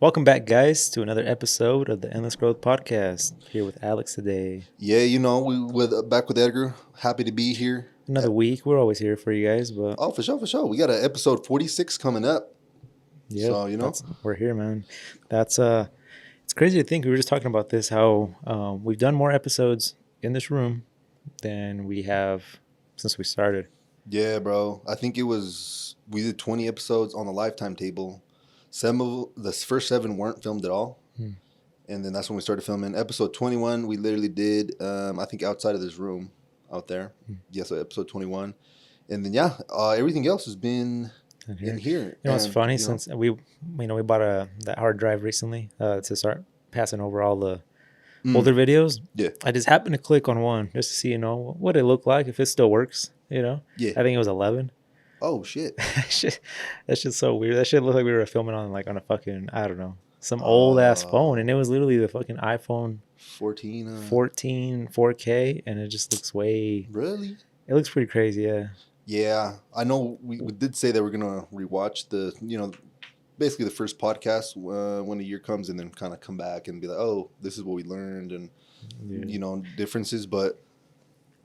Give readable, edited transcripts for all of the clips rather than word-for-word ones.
Welcome back, guys, to another episode of the Endless Growth Podcast. Here with Alex today. Yeah, we with back with Edgar. Happy to be here. Another week. We're always here for you guys, but Oh, for sure. We got an episode 46 coming up. yeah, we're here, man. That's it's crazy to think we were just talking about this. How we've done more episodes in this room than we have since we started. Yeah, bro. I think we did 20 episodes on the lifetime table. Some of the first 7 weren't filmed at all. And then that's when we started filming. Episode 21, we literally did, I think outside of this room out there. Yeah, so episode 21. And then, everything else has been in here. You know, it's funny since we bought that hard drive recently to start passing over all the older videos. Yeah. I just happened to click on one just to see, what it looked like, if it still works, Yeah. I think it was 11. Oh, shit. That's just so weird. That shit looked like we were filming on a fucking, I don't know, some old ass phone, and it was literally the fucking iPhone 14 4K, and it just looks way. Really? It looks pretty crazy, yeah. Yeah, I know. We did say that we're gonna rewatch basically the first podcast when the year comes, and then kind of come back and be like, oh, this is what we learned, and differences. But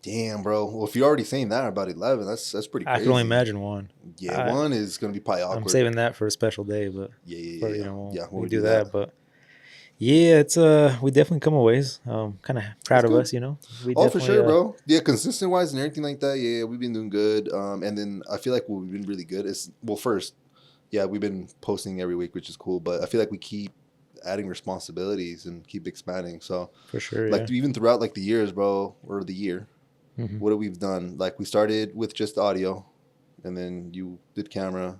damn, bro. Well, if you're already saying that about 11, that's pretty crazy. I can only imagine one. Yeah, one is gonna be probably awkward. I'm saving that for a special day, but we'll do that. But yeah, it's we definitely come a ways. Kind of proud of us, For sure, bro. Yeah, consistent wise and everything like that. Yeah, we've been doing good. And then I feel like what we've been really good is, well, first, we've been posting every week, which is cool. But I feel like we keep adding responsibilities and keep expanding. So for sure, even throughout the years, bro, or the year, what have we done? Like we started with just audio, and then you did camera,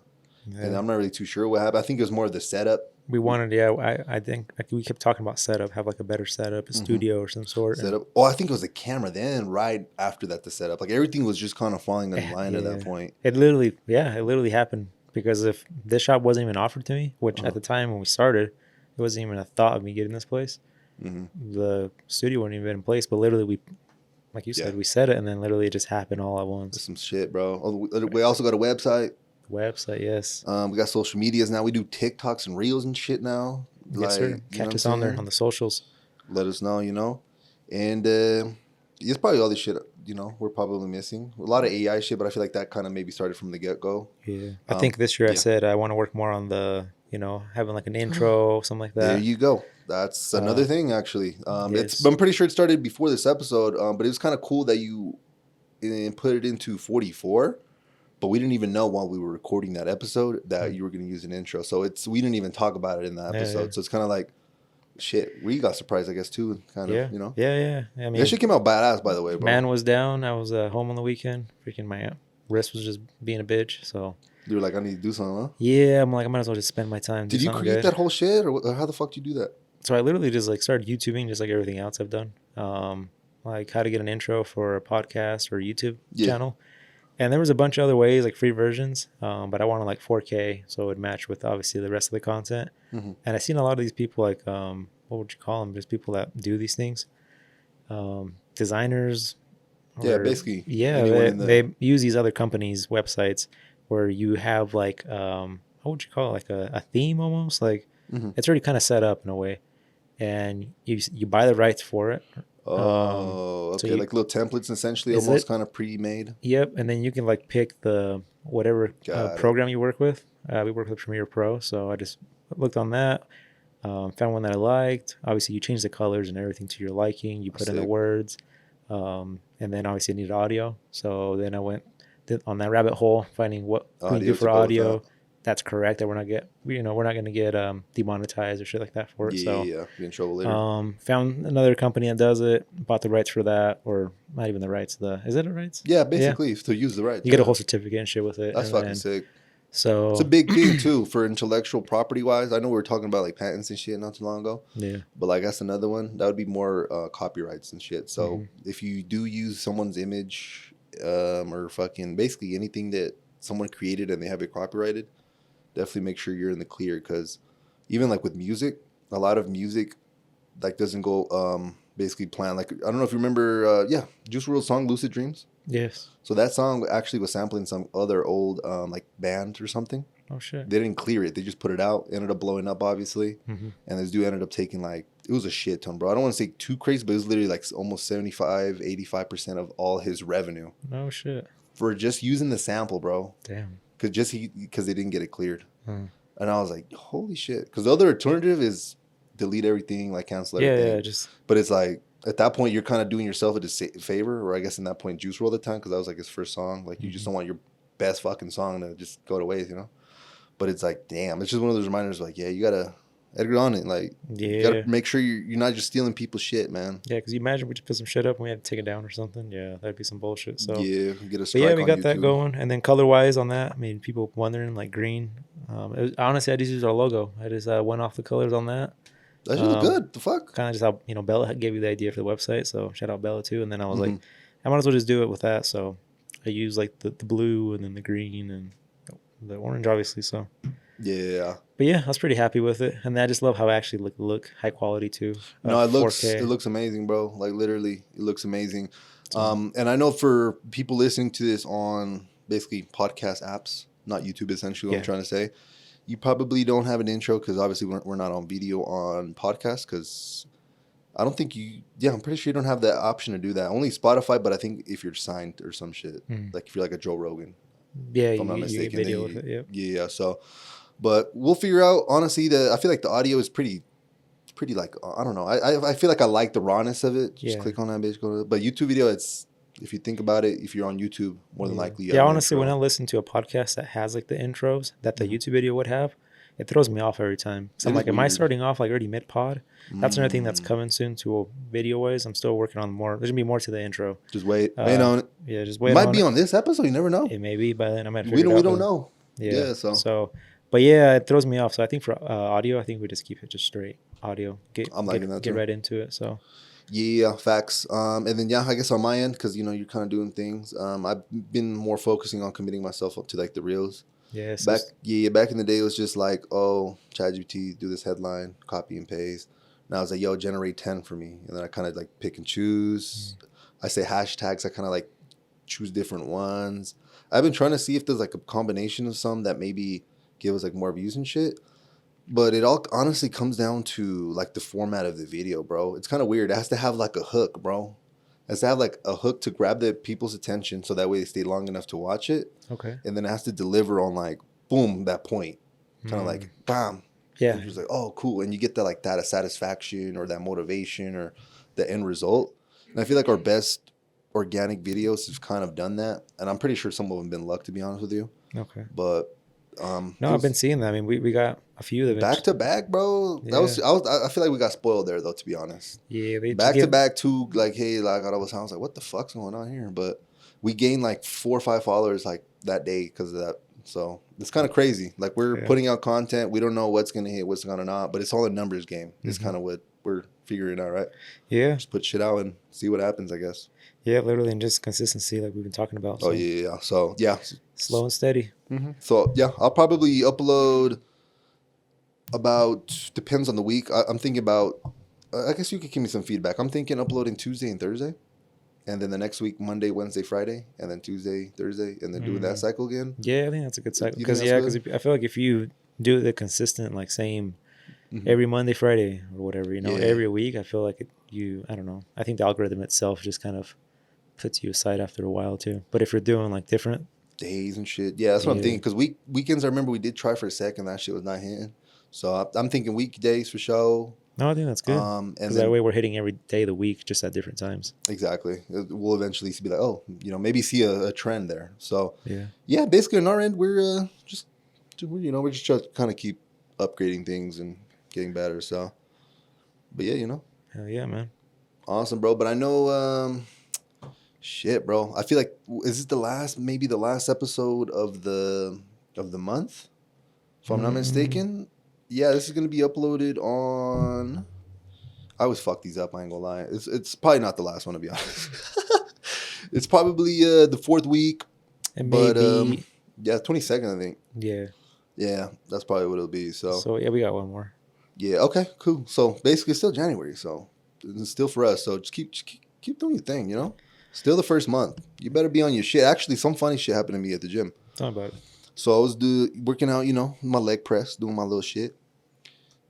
and I'm not really too sure what happened. I think it was more of the setup. We wanted, I think we kept talking about setup, have a better setup, a studio or some sort. Setup. Oh, I think it was the camera. Then right after that, the setup. Everything was just kind of falling in line at that point. It literally happened because if this shop wasn't even offered to me, which at the time when we started, it wasn't even a thought of me getting this place. The studio wasn't even in place, but literally we, like you said, we said it, and then literally it just happened all at once. That's some shit, bro. We also got a website. Yes. We got social medias now. We do TikToks and Reels and shit now. Yes, sir. Catch us on there on the socials. Let us know, And it's probably all this shit, we're probably missing. A lot of AI shit, but I feel like that kind of maybe started from the get-go. Yeah. I think this year I said I want to work more on the, having an intro, something like that. There you go. That's another thing, actually. I'm pretty sure it started before this episode, but it was kind of cool that you put it into 44. But we didn't even know while we were recording that episode that you were going to use an intro. So we didn't even talk about it in that episode. Yeah. So it's kind of like, shit, we got surprised, I guess, too. Kind of, Yeah. I mean, that shit came out badass, by the way, bro. Man was down. I was home on the weekend. Freaking my wrist was just being a bitch. So you were like, I need to do something, huh? Yeah, I'm like, I might as well just spend my time. Did you create that whole shit, or how the fuck did you do that? So I literally just started YouTubing, just like everything else I've done. Like how to get an intro for a podcast or YouTube channel. And there was a bunch of other ways, like free versions, but I wanted 4K, so it would match with obviously the rest of the content. And I've seen a lot of these people, what would you call them? There's people that do these things, designers. Basically. Yeah, they use these other companies' websites where you have what would you call it? A theme almost, it's already kind of set up in a way, and you buy the rights for it. Okay, so little templates essentially, almost kind of pre-made. Yep, and then you can pick the whatever program you work with. We work with Premiere Pro, so I just looked on that, found one that I liked. Obviously, you change the colors and everything to your liking. You put in the words, and then obviously I needed audio. So then I went on that rabbit hole, finding what can we do for audio. That's correct. That we're not going to get demonetized or shit like that for it. Be in trouble later. Found another company that does it. Bought the rights for that, or not even the rights. Is it the rights? Yeah, basically to use the rights. You get a whole certificate and shit with it. That's fucking sick. So it's a big thing too for intellectual property wise. I know we were talking about patents and shit not too long ago. Yeah. But that's another one. That would be more copyrights and shit. So if you do use someone's image, or fucking basically anything that someone created and they have it copyrighted, definitely make sure you're in the clear, because even with music, a lot of music doesn't go basically planned. I don't know if you remember Juice WRLD's song Lucid Dreams. Yes. So that song actually was sampling some other old like band or something. Oh shit. They didn't clear it. They just put it out. Ended up blowing up, obviously. Mm-hmm. And this dude ended up taking like, it was a shit ton, bro. I don't want to say too crazy, but it was literally like almost 75, 85% of all his revenue Oh shit. for just using the sample, bro. Damn. Because they didn't get it cleared. Hmm. And I was like, holy shit. Because the other alternative is delete everything, like cancel everything. Yeah. Just. But it's like, at that point, you're kind of doing yourself a favor, or I guess in that point, Juice WRLD at the time, because that was like his first song. Like, you just don't want your best fucking song to just go to waste, you know? But it's like, damn, it's just one of those reminders. Like, yeah, you gotta Edgar on it. Like, you gotta make sure you're not just stealing people's shit, man. Yeah, because you imagine we just put some shit up and we had to take it down or something. Yeah, that'd be some bullshit. So yeah, get a strike. But yeah, we got that going. And then color wise on that, I mean, people wondering like green. Honestly, I just used our logo. I just went off the colors on that. That shit was good. The fuck? Kind of just how Bella gave you the idea for the website. So shout out Bella too. And then I was like, I might as well just do it with that. So I used like the blue and then the green and the orange, obviously. So yeah. But yeah, I was pretty happy with it, and I just love how it actually look high quality too. No, it looks amazing, bro. Like literally, it looks amazing. And I know for people listening to this on basically podcast apps, not YouTube, essentially, what I'm trying to say, you probably don't have an intro because obviously we're not on video on podcast because I don't think I'm pretty sure you don't have that option to do that. Only Spotify, but I think if you're signed or some shit, like if you're like a Joe Rogan. Yeah, if I'm not mistaken, you video with it, yeah. So, but we'll figure out. Honestly, I feel like the audio is pretty like I don't know. I feel like I like the rawness of it. Just click on that bitch, go to it. But YouTube video, it's if you think about it, if you're on YouTube, more than likely. Yeah, honestly, when I listen to a podcast that has like the intros that the YouTube video would have, it throws me off every time. So I'm like, am I starting off like already mid pod? That's another thing that's coming soon to a video wise. I'm still working on more. There's gonna be more to the intro. Just wait on it. Yeah, just wait. It might be on this episode. You never know. It may be by then. I might. We don't know. Yeah. So, but yeah, it throws me off. So I think for audio, I think we just keep it just straight audio. I'm liking that. Get right into it. So. Yeah, facts. And then I guess on my end, because you're kind of doing things. I've been more focusing on committing myself up to like the reels. Yes. Back in the day, it was just like, oh, ChatGPT, do this headline, copy and paste. And I was like, yo, generate 10 for me. And then I kind of like pick and choose. I say hashtags. I kind of like choose different ones. I've been trying to see if there's like a combination of some that maybe give us like more views and shit. But it all honestly comes down to like the format of the video, bro. It's kind of weird. It has to have like a hook, bro. It has to have like a hook to grab the people's attention so that way they stay long enough to watch it. Okay. And then it has to deliver on like, boom, that point. Kind of like, bam. Yeah. And you're just like, oh, cool. And you get that like that satisfaction or that motivation or the end result. And I feel like our best organic videos have kind of done that. And I'm pretty sure some of them have been luck, to be honest with you. Okay. But no, I've been seeing that. I mean, we got a few of them back to back, bro. Yeah. I feel like we got spoiled there, though. To be honest, yeah, back to back too. Like, hey, like I was like, what the fuck's going on here? But we gained like 4 or 5 followers like that day because of that. So it's kind of crazy. Like we're putting out content, we don't know what's gonna hit, what's gonna not, but it's all a numbers game. It's kind of what we're figuring out, right? Yeah, just put shit out and see what happens, I guess. Yeah, literally, and just consistency, like we've been talking about. So. Oh yeah. So yeah, slow and steady. Mm-hmm. So yeah, I'll probably upload about, depends on the week. I'm thinking about. I guess you could give me some feedback. I'm thinking uploading Tuesday and Thursday, and then the next week Monday, Wednesday, Friday, and then Tuesday, Thursday, and then doing that cycle again. Yeah, I think that's a good cycle because I feel like if you do the consistent like same every Monday, Friday, or whatever, every week, I feel like I don't know. I think the algorithm itself just kind of puts you aside after a while too. But if you're doing like different days and shit, that's what I'm thinking. Because weekends, I remember we did try for a second, that shit was not hitting. So I'm thinking weekdays for show. No, I think that's good. And that way we're hitting every day of the week, just at different times. Exactly. We'll eventually be like, oh, maybe see a trend there. So yeah, basically on our end, we're just we're just trying to kind of keep upgrading things and getting better. So, but yeah, Hell yeah, man. Awesome, bro. But I know. Shit, bro. I feel like is this maybe the last episode of the month, if I'm not mistaken. Yeah, this is gonna be uploaded on. I always fuck these up. I ain't gonna lie. It's probably not the last one, to be honest. It's probably the 4th week. But 22nd, I think. Yeah, that's probably what it'll be. So yeah, we got one more. Yeah. Okay. Cool. So basically, it's still January. So it's still for us. So just keep doing your thing. Still the first month. You better be on your shit. Actually, some funny shit happened to me at the gym. Tell me about it. So I was working out, my leg press, doing my little shit.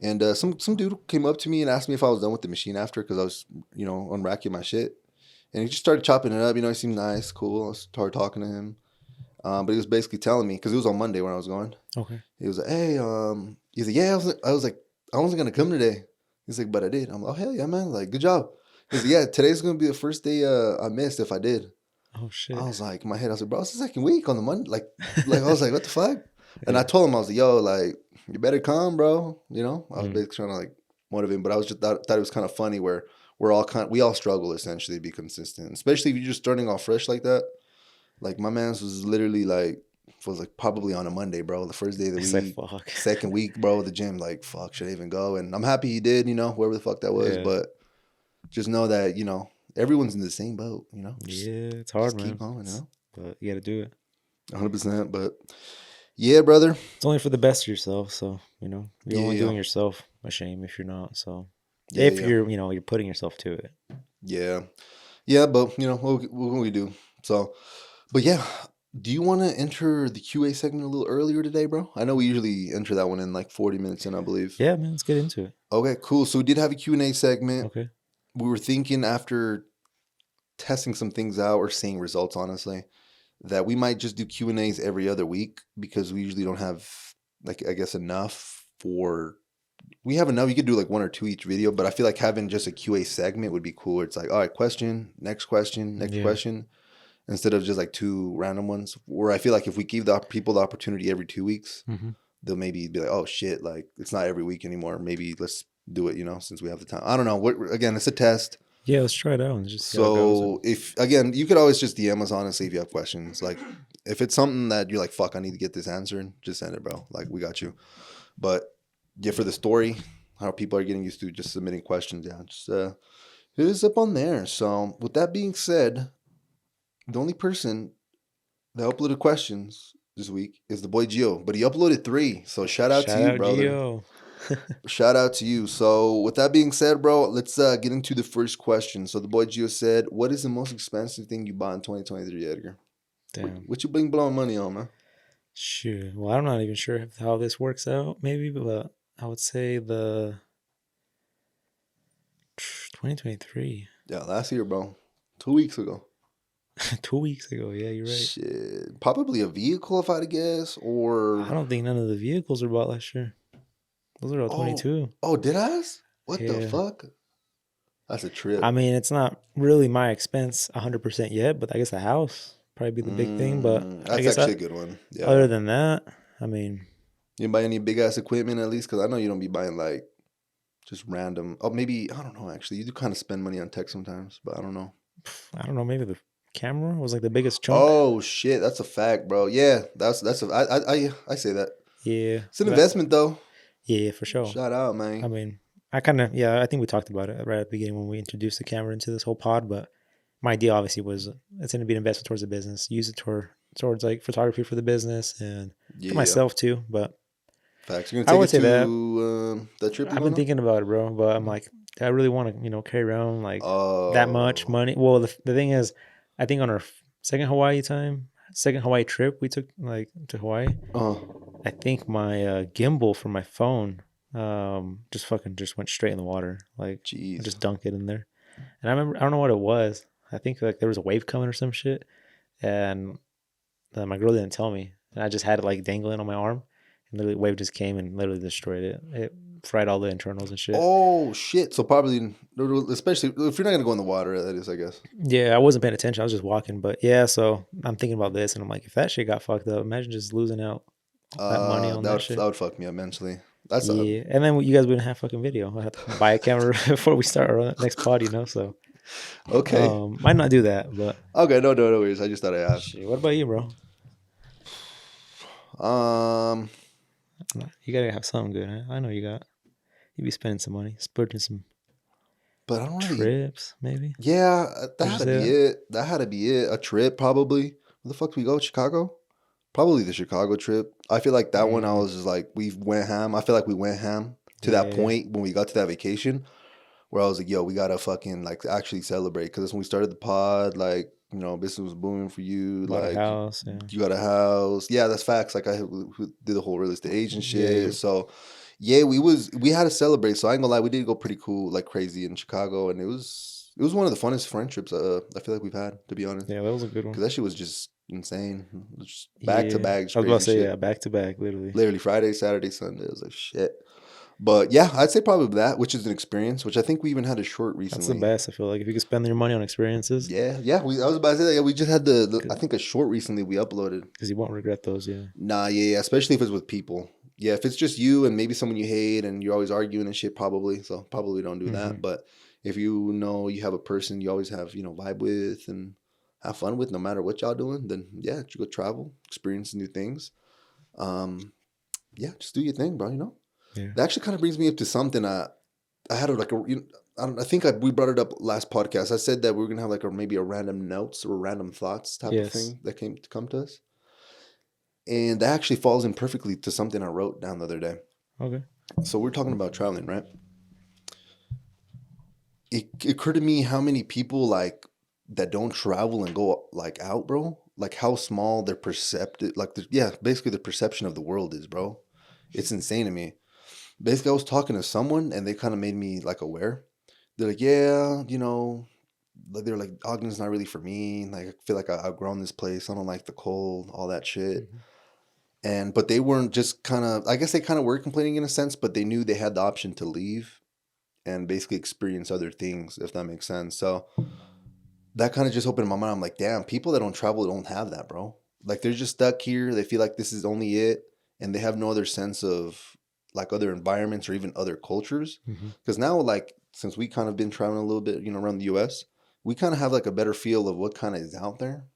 And some dude came up to me and asked me if I was done with the machine after because I was, unracking my shit. And he just started chopping it up. He seemed nice, cool. I started talking to him. But he was basically telling me, because it was on Monday when I was going. Okay. He was like, hey, he's like, yeah, I was like, I wasn't going to come today. He's like, but I did. I'm like, oh, hell yeah, man. Like, good job. He's like, yeah, today's going to be the first day I missed if I did. Oh, shit. I was like, in my head, I was like, bro, it's the second week on the Monday. Like I was like, what the fuck? And I told him, I was like, yo, like, you better come, bro. I was basically trying to like motivate him, but I was just thought it was kind of funny where we all struggle essentially to be consistent, especially if you're just starting off fresh like that. Like my man's was literally like probably on a Monday, bro. The first day of the week, like, fuck. Second week, bro. The gym, like, fuck, should I even go? And I'm happy he did, whoever the fuck that was. Yeah. But just know that everyone's in the same boat, Yeah, it's hard, man. Keep going, But you got to do it. 100%. But yeah, brother. It's only for the best of yourself, so you're only doing yourself a shame if you're not. So if you're, you're putting yourself to it. Yeah, but what can we do? So, but yeah, do you want to enter the QA segment a little earlier today, bro? I know we usually enter that one in like 40 minutes in, I believe. Yeah, man, let's get into it. Okay, cool. So we did have a Q&A segment. Okay. We were thinking after testing some things out or seeing results, honestly, that we might just do Q&As every other week because we usually don't have, like, I guess enough we have enough. You could do like one or two each video, but I feel like having just a QA segment would be cool. It's like, all right, question, next question, next question, instead of just like two random ones. Where I feel like if we give the people the opportunity every 2 weeks, they'll maybe be like, oh shit, like it's not every week anymore. Maybe let's do it, since we have the time. I don't know. Again, it's a test. Yeah, let's try it out and just see how it goes. If again, you could always just DM us, honestly, if you have questions. Like if it's something that you're like, fuck, I need to get this answered, just send it, bro. Like we got you. But yeah, for the story, how people are getting used to just submitting questions, just hit us up on there. So with that being said, the only person that uploaded questions this week is the boy Gio, but he uploaded 3. So shout out to you, brother. Gio. Shout out to you. So with that being said, bro, let's get into the first question. So the boy Gio said, what is the most expensive thing you bought in 2023, Edgar? Damn. What you been blowing money on, man? Sure. Well, I'm not even sure how this works out, maybe, but I would say the 2023. Yeah, last year, bro. 2 weeks ago. 2 weeks ago, yeah, you're right. Shit. Probably a vehicle, if I had to guess, or... I don't think none of the vehicles were bought last year. Those are all 22. Oh, did I? What the fuck? That's a trip. I mean, it's not really my expense 100% yet, but I guess the house probably be the big thing. But that's I guess actually a good one. Yeah. Other than that, I mean... You didn't buy any big-ass equipment, at least? Because I know you don't be buying, like, just random... Oh, maybe... I don't know, actually. You do kind of spend money on tech sometimes, but I don't know. I don't know. Maybe the camera was, like, the biggest chunk. Oh, shit. That's a fact, bro. Yeah, I say that. Yeah. It's an investment, though. Yeah, for sure. Shout out, man. I mean, I think we talked about it right at the beginning when we introduced the camera into this whole pod, but my idea obviously was it's going to be an investment towards the business, use it towards like photography for the business and for myself too, but facts. You're going to take it to that trip? I've been thinking about it, bro, but I'm like, I really want to, carry around like that much money. Well, the thing is, I think on our second Hawaii trip we took like to Hawaii, I think my gimbal for my phone just went straight in the water. Like, I just dunked it in there. And I don't know what it was. I think like there was a wave coming or some shit. And my girl didn't tell me. And I just had it like dangling on my arm. And literally, the wave just came and literally destroyed it. It fried all the internals and shit. Oh, shit. So probably, especially if you're not going to go in the water, that is, I guess. Yeah, I wasn't paying attention. I was just walking. But yeah, so I'm thinking about this. And I'm like, if that shit got fucked up, imagine just losing out that money on that shit. That would fuck me up mentally. And then you guys wouldn't have fucking video. I have to buy a camera before we start our next pod, so. Okay. Might not do that, but. Okay, no worries. I just thought I'd ask. Shit, what about you, bro? You gotta have something good, huh? I know you be spending some money, splurging some. But I don't trips, maybe. Yeah, that had to be it. That had to be it. A trip, probably. Where the fuck did we go? Chicago? Probably the Chicago trip. I feel like that one I was just like, we went ham. I feel like we went ham to that point when we got to that vacation where I was like, yo, we got to fucking like actually celebrate. Because when we started the pod, like you know, business was booming for you. Bought a Like house. Yeah. you got a house. Yeah, that's facts. Like I who did the whole real estate agent Yeah. shit. So yeah, we had to celebrate. So I ain't gonna lie, we did go pretty cool, like crazy in Chicago, and it was one of the funnest friendships I feel like we've had, to be honest. Yeah, that was a good one. Because that shit was just insane, just back to Yeah. back, just I was about to crazy say, shit. yeah, back to back, literally. Literally Friday, Saturday, Sunday. It was like shit. But yeah, I'd say probably that, which is an experience, which I think we even had a short That's the recently. best. I feel like if you could spend your money on experiences, Yeah. I was about to say that. Yeah, we just had I think a short recently we uploaded. because you won't regret those. Yeah. Nah, yeah, especially if it's with people. Yeah, if it's just you and maybe someone you hate and you're always arguing and shit, probably. So probably don't do that. But if you know you have a person you always have, vibe with and have fun with, no matter what y'all doing, then yeah, you go travel, experience new things. Yeah, just do your thing, bro. Yeah. That actually kind of brings me up to something. I had I think we brought it up last podcast. I said that we are gonna have like maybe a random notes or random thoughts type of Yes. thing that come to us, and that actually falls in perfectly to something I wrote down the other day. Okay. So we're talking about traveling, right? It occurred to me how many people like that don't travel and go like out, bro. Like how small their perceptive, like basically the perception of the world is, bro. It's insane to me. Basically, I was talking to someone and they kind of made me like aware. They're like, yeah, like they're like, Ogden's not really for me. Like I feel like I've grown this place. I don't like the cold, all that shit. But they weren't just I guess they kind of were complaining in a sense, but they knew they had the option to leave and basically experience other things, if that makes sense. So that kind of just opened my mind. I'm like, damn, people that don't travel don't have that, bro. Like they're just stuck here. They feel like this is only it, and they have no other sense of like other environments or even other cultures. Because now, like, since we kind of been traveling a little bit, around the U.S., we kind of have like a better feel of what kind of is out there,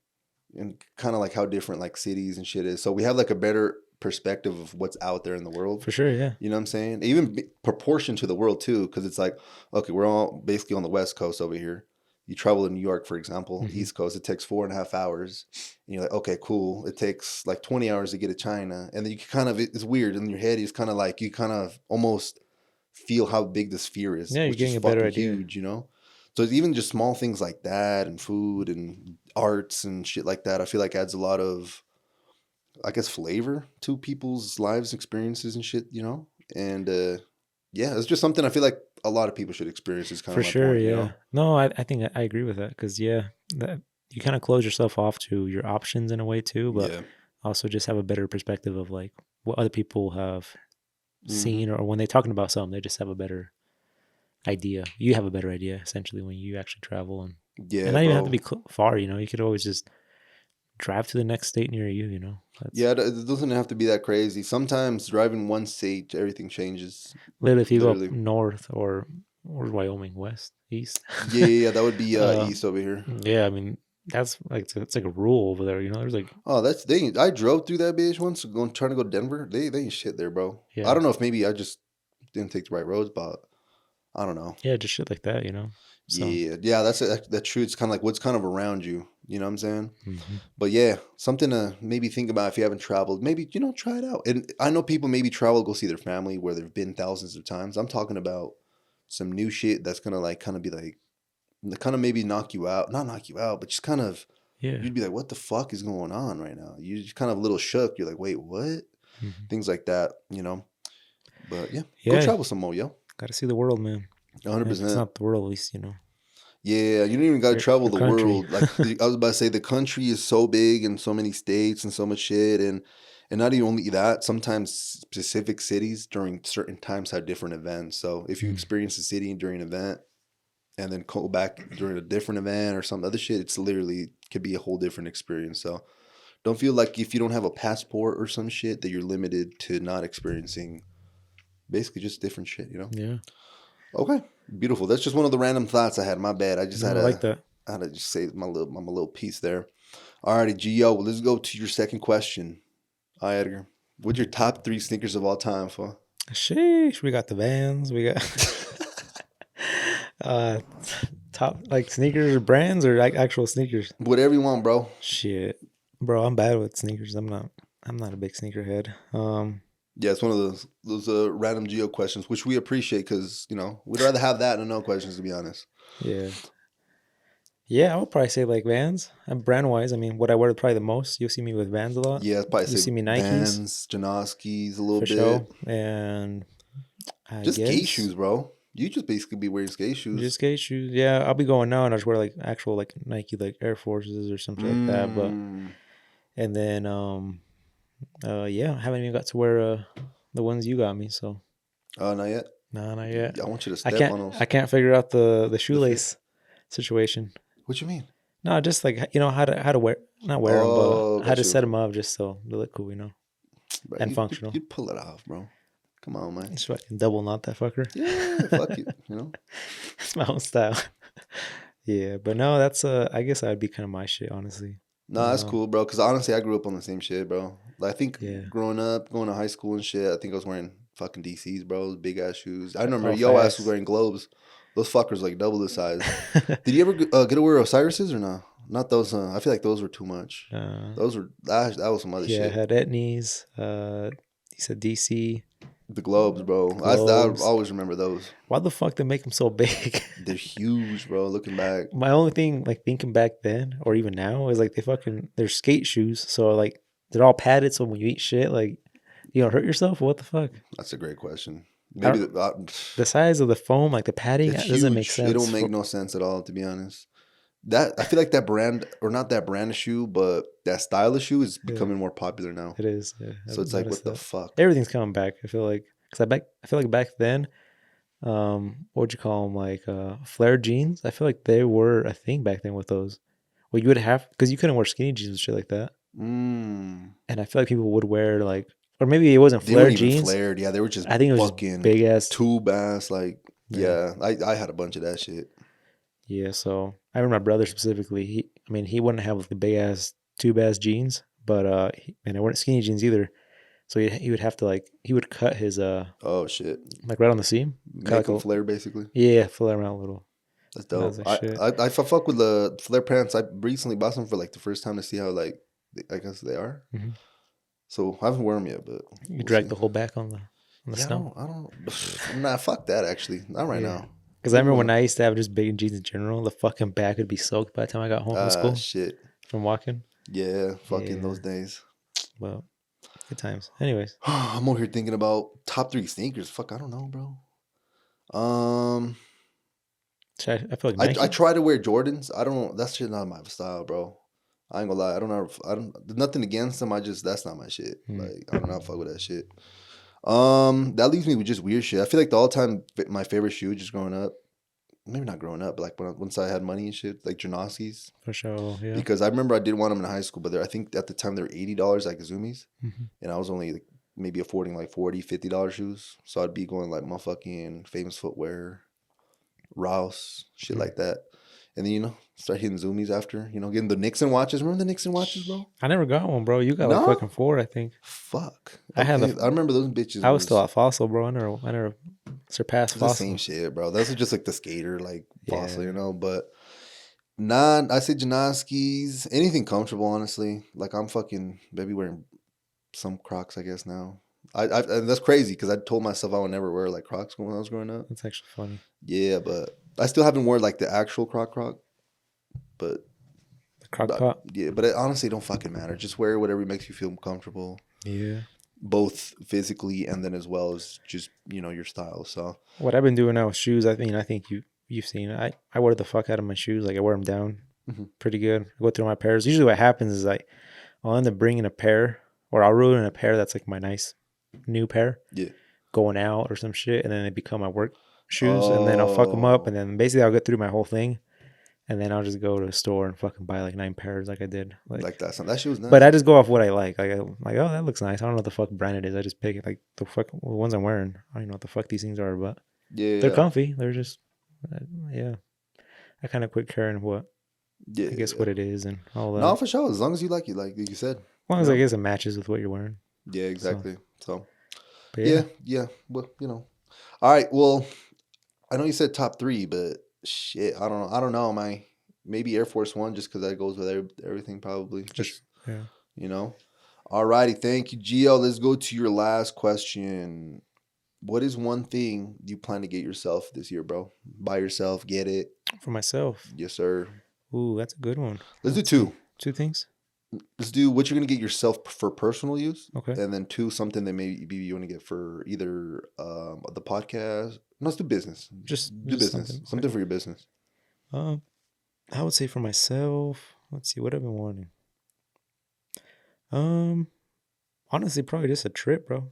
and kind of like how different like cities and shit is. So we have like a better perspective of what's out there in the world. For sure, yeah. You know what I'm saying? Even proportion to the world too, because it's like, okay, we're all basically on the West Coast over here. You travel to New York, for example, East Coast, it takes 4.5 hours. And you're like, okay, cool. It takes like 20 hours to get to China. And then you it's weird in your head. It's kind of like, you kind of almost feel how big the sphere is, Yeah, you're which getting is a better fucking idea. huge, So it's even just small things like that and food and arts and shit like that, I feel like adds a lot of, I guess, flavor to people's lives, experiences and shit, And yeah, it's just something I feel like a lot of people should experience is kind For of my sure, point, yeah. No, I think I agree with that because, yeah, that you kind of close yourself off to your options in a way too, but Yeah. also just have a better perspective of like what other people have seen, or when they're talking about something, they just have a better idea. You have a better idea essentially when you actually travel, and Yeah, not even have bro. to be far. You could always just drive to the next state near you. Yeah, it doesn't have to be that crazy. Sometimes driving one state, everything changes. Literally, if you go up Literally. north or Wyoming, west, east. Yeah, that would be east over here. Yeah, I mean that's like it's like a rule over there. There's like, Oh, I drove through that bitch once trying to go to Denver. They ain't shit there, bro. I yeah, don't know if maybe I just didn't take the right roads, but I don't know. yeah, just shit like that. So Yeah, that's true. It's kind of like what's kind of around you. You know what I'm saying? mhm. But yeah, something to maybe think about if you haven't traveled. Maybe, try it out. And I know people maybe travel, go see their family where they've been thousands of times. I'm talking about some new shit that's gonna like kind of be like, kind of maybe knock you out. Not knock you out, but just kind of, Yeah. you'd be like, what the fuck is going on right now? You just kind of a little shook. You're like, wait, what? Things like that, But yeah, go Yeah, travel some more, yo. gotta see the world, man. If it's 100%. not the world, at least Yeah, you don't even got to travel your the country. world. Like I was about to say, the country is so big and so many states and so much shit, and not even only that. Sometimes specific cities during certain times have different events. So if you experience a city during an event and then go back during a different event or some other shit, it's literally could be a whole different experience. So don't feel like if you don't have a passport or some shit that you're limited to not experiencing basically just different shit. Yeah. Okay, beautiful. That's just one of the random thoughts I had. My bad. I just No, I like that. had to just say my little piece there. Alrighty, Gio. Well, let's go to your second question. Hi, Edgar. What's your top 3 sneakers of all time for? Sheesh, we got the Vans. We got uh top like sneakers or brands or like actual sneakers. Whatever you want, bro. Shit, bro, I'm bad with sneakers. I'm not a big sneakerhead. Yeah, it's one of those random Geo questions, which we appreciate because we'd rather have that than no questions, to be honest. Yeah. Yeah, I would probably say like Vans. And brand wise, I mean, what I wear probably the most. You'll see me with Vans a lot. Yeah, I'd probably You'll say see me Nikes Vans, Janoskis a little for bit. sure, and I Just skate guess shoes, bro. You just basically be wearing skate just shoes. skate shoes. Yeah, I'll be going now, and I just wear like actual like Nike like Air Forces or something like that. But Mm. and then yeah, I haven't even got to wear the ones you got me. So Oh, not yet. no, not yet. I want you to I step can't on those. I can't figure out the The fit. shoelace situation. What you mean? No, just like how to wear not wear them, but Oh, how got to you. set them up just so they look cool, Bro, and you functional. you'd pull it off, bro. Come on, man. Just fucking double knot that fucker. Yeah, fuck it. You know. It's my own style. Yeah, but no, that's I guess that'd be kind of my shit, honestly. No, that's cool, bro. Because honestly, I grew up on the same shit, bro. I think Yeah. growing up, going to high school and shit, I think I was wearing fucking DCs, bro. Those big ass shoes. I remember Oh, yo ass was facts. wearing Globes. Those fuckers like double the size. Did you ever get a wear Osiris's or no? Not those. I feel like those were too much. uh, Those were that was some other yeah, I shit. had Etnies. He said DC The Globes, bro. I globes. always remember those. Why the fuck they make them so big? They're huge, bro. Looking back, My only thing, like thinking back then or even now, is like they're skate shoes, so like they're all padded. So when you eat shit, like you don't hurt yourself. What the fuck? that's a great question. I Maybe don't, the size of the foam, like the padding, it's that doesn't make huge. It don't sense. make no sense at all, to be honest. That I feel like that brand, or not that brand of shoe, but that style of shoe is Yeah, becoming more popular now. it is. Yeah, So I've it's like, noticed what the that. fuck? Everything's coming back. I feel like because I feel like back then, what would you call them? Like flare jeans. I feel like they were a thing back then with those. Well, you would have because you couldn't wear skinny jeans and shit like that. Mm. And I feel like people would wear like, or maybe it wasn't They flare weren't even jeans. flared. Yeah, they were just I think it was just fucking big ass. tube ass. Like, Yeah, yeah, I had a bunch of that shit. yeah. So I remember my brother specifically. He wouldn't have like the big ass tube ass jeans, but and it weren't skinny jeans either. So he would have to like he would cut his Oh shit, like right on the seam, cut make like them a flare basically. yeah, fill it around a little. That's And I was dope. like, shit. I fuck with the flare pants. I recently bought some for like the first time to see how like I guess they are. Hmm. So I haven't worn them yet, but You we'll drag see. the whole back on the Yeah, snow. I don't. Nah, fuck that. Actually, not right Yeah. now. Because I Maybe remember when. when I used to have just big jeans in general, the fucking back would be soaked by the time I got home from school Shit. from walking. Yeah, fucking Yeah. those days. Well, good times. Anyways, I'm over here thinking about top 3 sneakers. Fuck, I don't know, bro. Um, I feel like I Nike try to wear Jordans. I don't. That shit not my style, bro. I ain't gonna lie. I don't know. I don't. There's nothing against them. I just that's not my shit. mm. Like I don't know. Fuck with that shit. That leaves me with just weird shit. I feel like the all time my favorite shoe just growing up. Maybe not growing up, but like once I had money and shit, like Janoskis. For sure. Yeah. Because I remember I did want them in high school, but I think at the time they were $80 like Azumis, Hmm. and I was only like, maybe affording like $40, $50 shoes. So I'd be going like motherfucking Famous Footwear, Rouse, shit Mm. like that. And then, start hitting Zoomies after, getting the Nixon watches. Remember the Nixon watches, bro? I never got one, bro. You got like No? fucking four, I think. Fuck. I had Okay. I remember those bitches I was still was at Fossil, bro. I never surpassed the same Fossil. shit, bro. Those are just like the skater, like fossil, Yeah. but nah, I say Janoskis, anything comfortable, honestly. Like I'm fucking maybe wearing some Crocs, I guess now. And that's crazy because I told myself I would never wear like Crocs when I was growing up. That's actually funny. Yeah, but I still haven't worn like the actual Croc, but The crock pot. yeah, but it honestly don't fucking matter. Just wear whatever makes you feel comfortable, Yeah. both physically and then as well as just your style. So What I've been doing now with shoes, I think you've seen it. I wear the fuck out of my shoes. Like I wear them down Mhm. pretty good. I go through my pairs. Usually what happens is like I'll end up bringing a pair or I'll ruin a pair that's like my nice new pair yeah. going out or some shit, and then they become my work shoes, and then I'll fuck them up, Oh, and then basically I'll get through my whole thing, and then I'll just go to a store and fucking buy like 9 pairs like I did. like that shit was But nice. I just go off what I like. Like oh that looks nice. I don't know what the fuck brand it is. I just pick it. Like the fuck the ones I'm wearing. I don't even know what the fuck these things are, but Yeah, they're yeah, comfy. They're just yeah. I kind of quit caring what yeah. I guess what it is and all that. No, As for sure. As long as you like it, like you said. long You as I know? guess it matches with what you're wearing. Yeah, So, exactly. So but yeah, yeah, yeah. Well, All right. Well, I know you said top 3, but shit, I don't know. I don't know. Maybe Air Force One, just because that goes with everything, probably. Just yeah. you know. All righty. Thank you, Gio. Let's go to your last question. What is one thing you plan to get yourself this year, bro? Buy yourself, get it. For myself, Yes, sir. Ooh, that's a good one. Let's do Let's see. two. Two things. Let's do what you're gonna get yourself for personal use, Okay. and then two, something that maybe you want to get for either the podcast. No, let's do business. Do Just business. something. Okay. Something for your business. Um, I would say for myself. Let's see what I've been wanting. Um, honestly, probably just a trip, bro.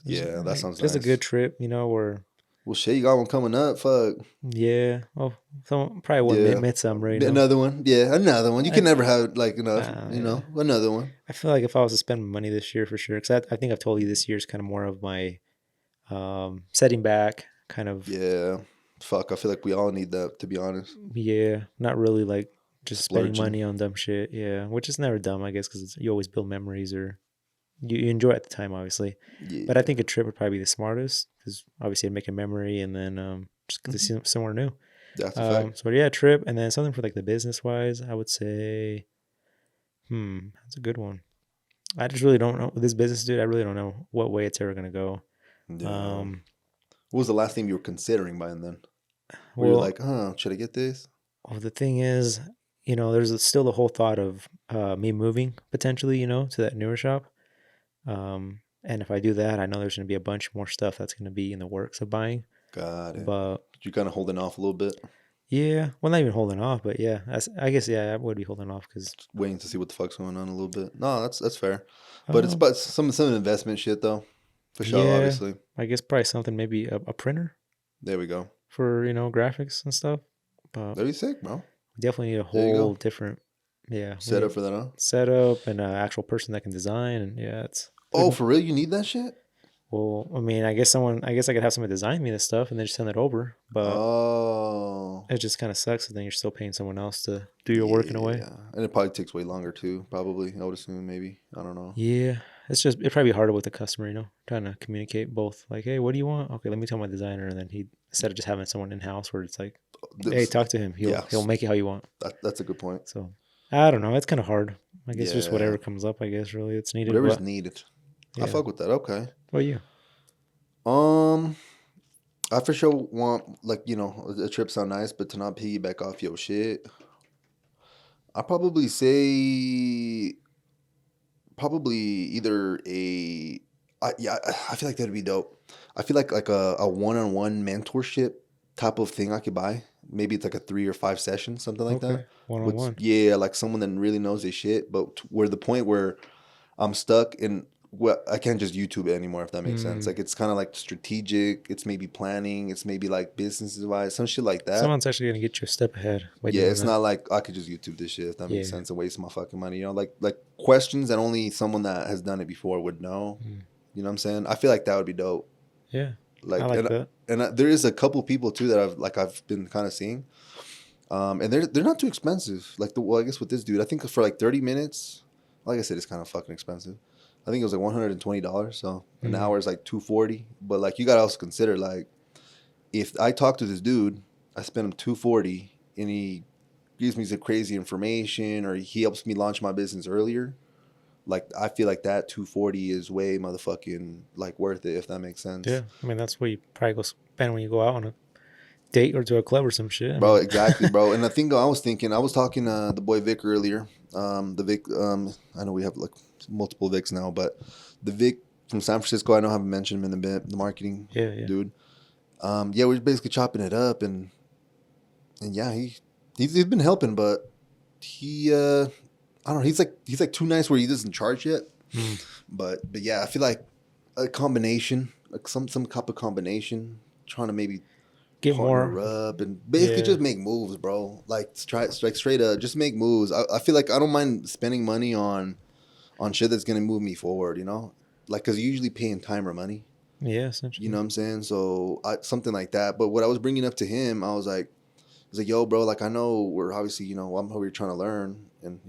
Yeah, that sounds Just a good nice. trip, where Well, shit, you got one coming up. Fuck. yeah. Oh, so probably one Yeah. midsummer, Another one. Yeah, another one. You I, can never have like enough. yeah. Another one. I feel like if I was to spend money this year for sure, because I think I've told you this year is kind of more of my setting back, kind of Yeah. Fuck, I feel like we all need that, to be honest. yeah, not really like just spending Splurging. money on dumb shit. Yeah, which is never dumb, I guess, because you always build memories or you enjoy it at the time, obviously. But I Yeah. think a trip would probably be the smartest because obviously I'd make a memory and then just get to Mhm. see somewhere new. That's a fact. So yeah, trip and then something for like the business wise, I would say, that's a good one. I just really don't know with this business, dude. I really don't know what way it's ever gonna go. Yeah. Um, What was the last thing you were considering buying then? Where you're well, like, should I get this? the thing is, there's still the whole thought of me moving potentially, to that newer shop. And if I do that, I know there's gonna be a bunch more stuff that's gonna be in the works of buying. Got it. But You're kind of holding off a little bit, yeah, well, not even holding off, but yeah, I guess yeah, I would be holding off because waiting to see what the fuck's going on a little bit. No, that's fair. But it's um, about some investment shit though, for sure. yeah, Obviously, I guess probably something maybe a printer there we go. for graphics and stuff. But That'd be sick, bro. we definitely need a There you whole go. different yeah, we Set need up for that, huh? setup and an actual person that can design and yeah, it's Oh, for real? You need that shit? well, I mean, I guess I could have someone design me this stuff and then just send it over, but Oh, it just kind of sucks. And then you're still paying someone else to do your work in a way. yeah. And it probably takes way longer too. Probably, I would assume. Maybe. I don't know. Yeah, it'd probably be harder with the customer, trying to communicate both. Like, hey, what do you want? Okay, let me tell my designer, and then he instead of just having someone in house where it's like, hey, talk to him. He'll Yes, make it how you want. that's a good point. So I don't know. It's kind of hard. I guess just Yeah, whatever comes up. I guess really it's needed. whatever's But needed. I yeah, fuck with that. Okay. what about you? Um, I for sure want like a trip sound nice, but to not piggyback off your shit, I probably say probably either a yeah, I feel like that'd be dope. I feel like a one-on-one mentorship type of thing I could buy. Maybe it's like a 3 or 5 session, something like that. Okay, one on With one. yeah, like someone that really knows their shit, but where the point where I'm stuck in well, I can't just YouTube it anymore if that makes sense. Mm, Like it's kind of like strategic. It's maybe planning. It's maybe like business advice, some shit like that. someone's actually gonna get you a step ahead by Yeah, doing it's that. not like I could just YouTube this shit if that makes Yeah. sense and waste my fucking money. Like questions that only someone that has done it before would know. Mm, You know what I'm saying? I feel like that would be dope. yeah, I Like like that. there is a couple people too that I've been kind of seeing, and they're not too expensive. Like I guess with this dude, I think for like 30 minutes, like I said, it's kind of fucking expensive. I think it was like $120, so an Mm, hour is like 240. But like you gotta also consider like if I talk to this dude, I spend him 240, and he gives me some crazy information, or he helps me launch my business earlier. Like I feel like that 240 is way motherfucking like worth it if that makes sense. yeah, I mean that's what you probably go spend when you go out on a date or to a club or some shit. I Bro, mean, exactly, bro. And the thing I was talking to the boy Vic earlier. The Vic, I know we have like multiple Vics now, but the Vic from San Francisco, I know I haven't mentioned him in a bit, the marketing yeah, yeah. dude. Yeah, we're basically chopping it up, and yeah, he's been helping, but he, I don't know, he's like too nice where he doesn't charge yet. Mm. But yeah, I feel like a combination, like some type of combination, trying to maybe Get partner more. up and basically Yeah. just make moves, bro. Like like straight up, just make moves. I feel like I don't mind spending money on shit that's gonna move me forward. Like because you usually pay in time or money. Yeah, You know essentially. what I'm saying? So something like that. But what I was bringing up to him, I was like, yo, bro, like I know we're obviously, I'm over here trying to learn, and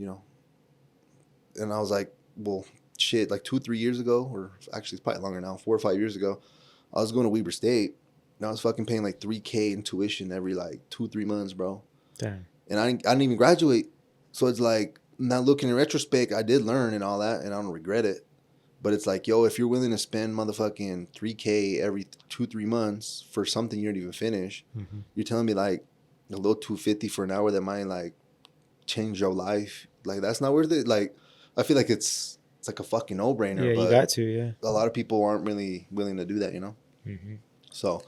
I was like, well, shit, like 2 3 years ago, or actually it's probably longer now, 4 or 5 years ago, I was going to Weber State, and I was fucking paying like 3K in tuition every like 2 3 months, bro. Damn. And I didn't even graduate, so it's like now looking in retrospect, I did learn and all that, and I don't regret it. But it's like, yo, if you're willing to spend motherfucking 3K every 2 3 months for something you don't even finish, Hmm. you're telling me like a little 250 for an hour that might like change your life, like that's not worth it. Like I feel like it's like a fucking no brainer, Yeah, you but got to. Yeah. a lot of people aren't really willing to do that, you know. Mm-hmm. So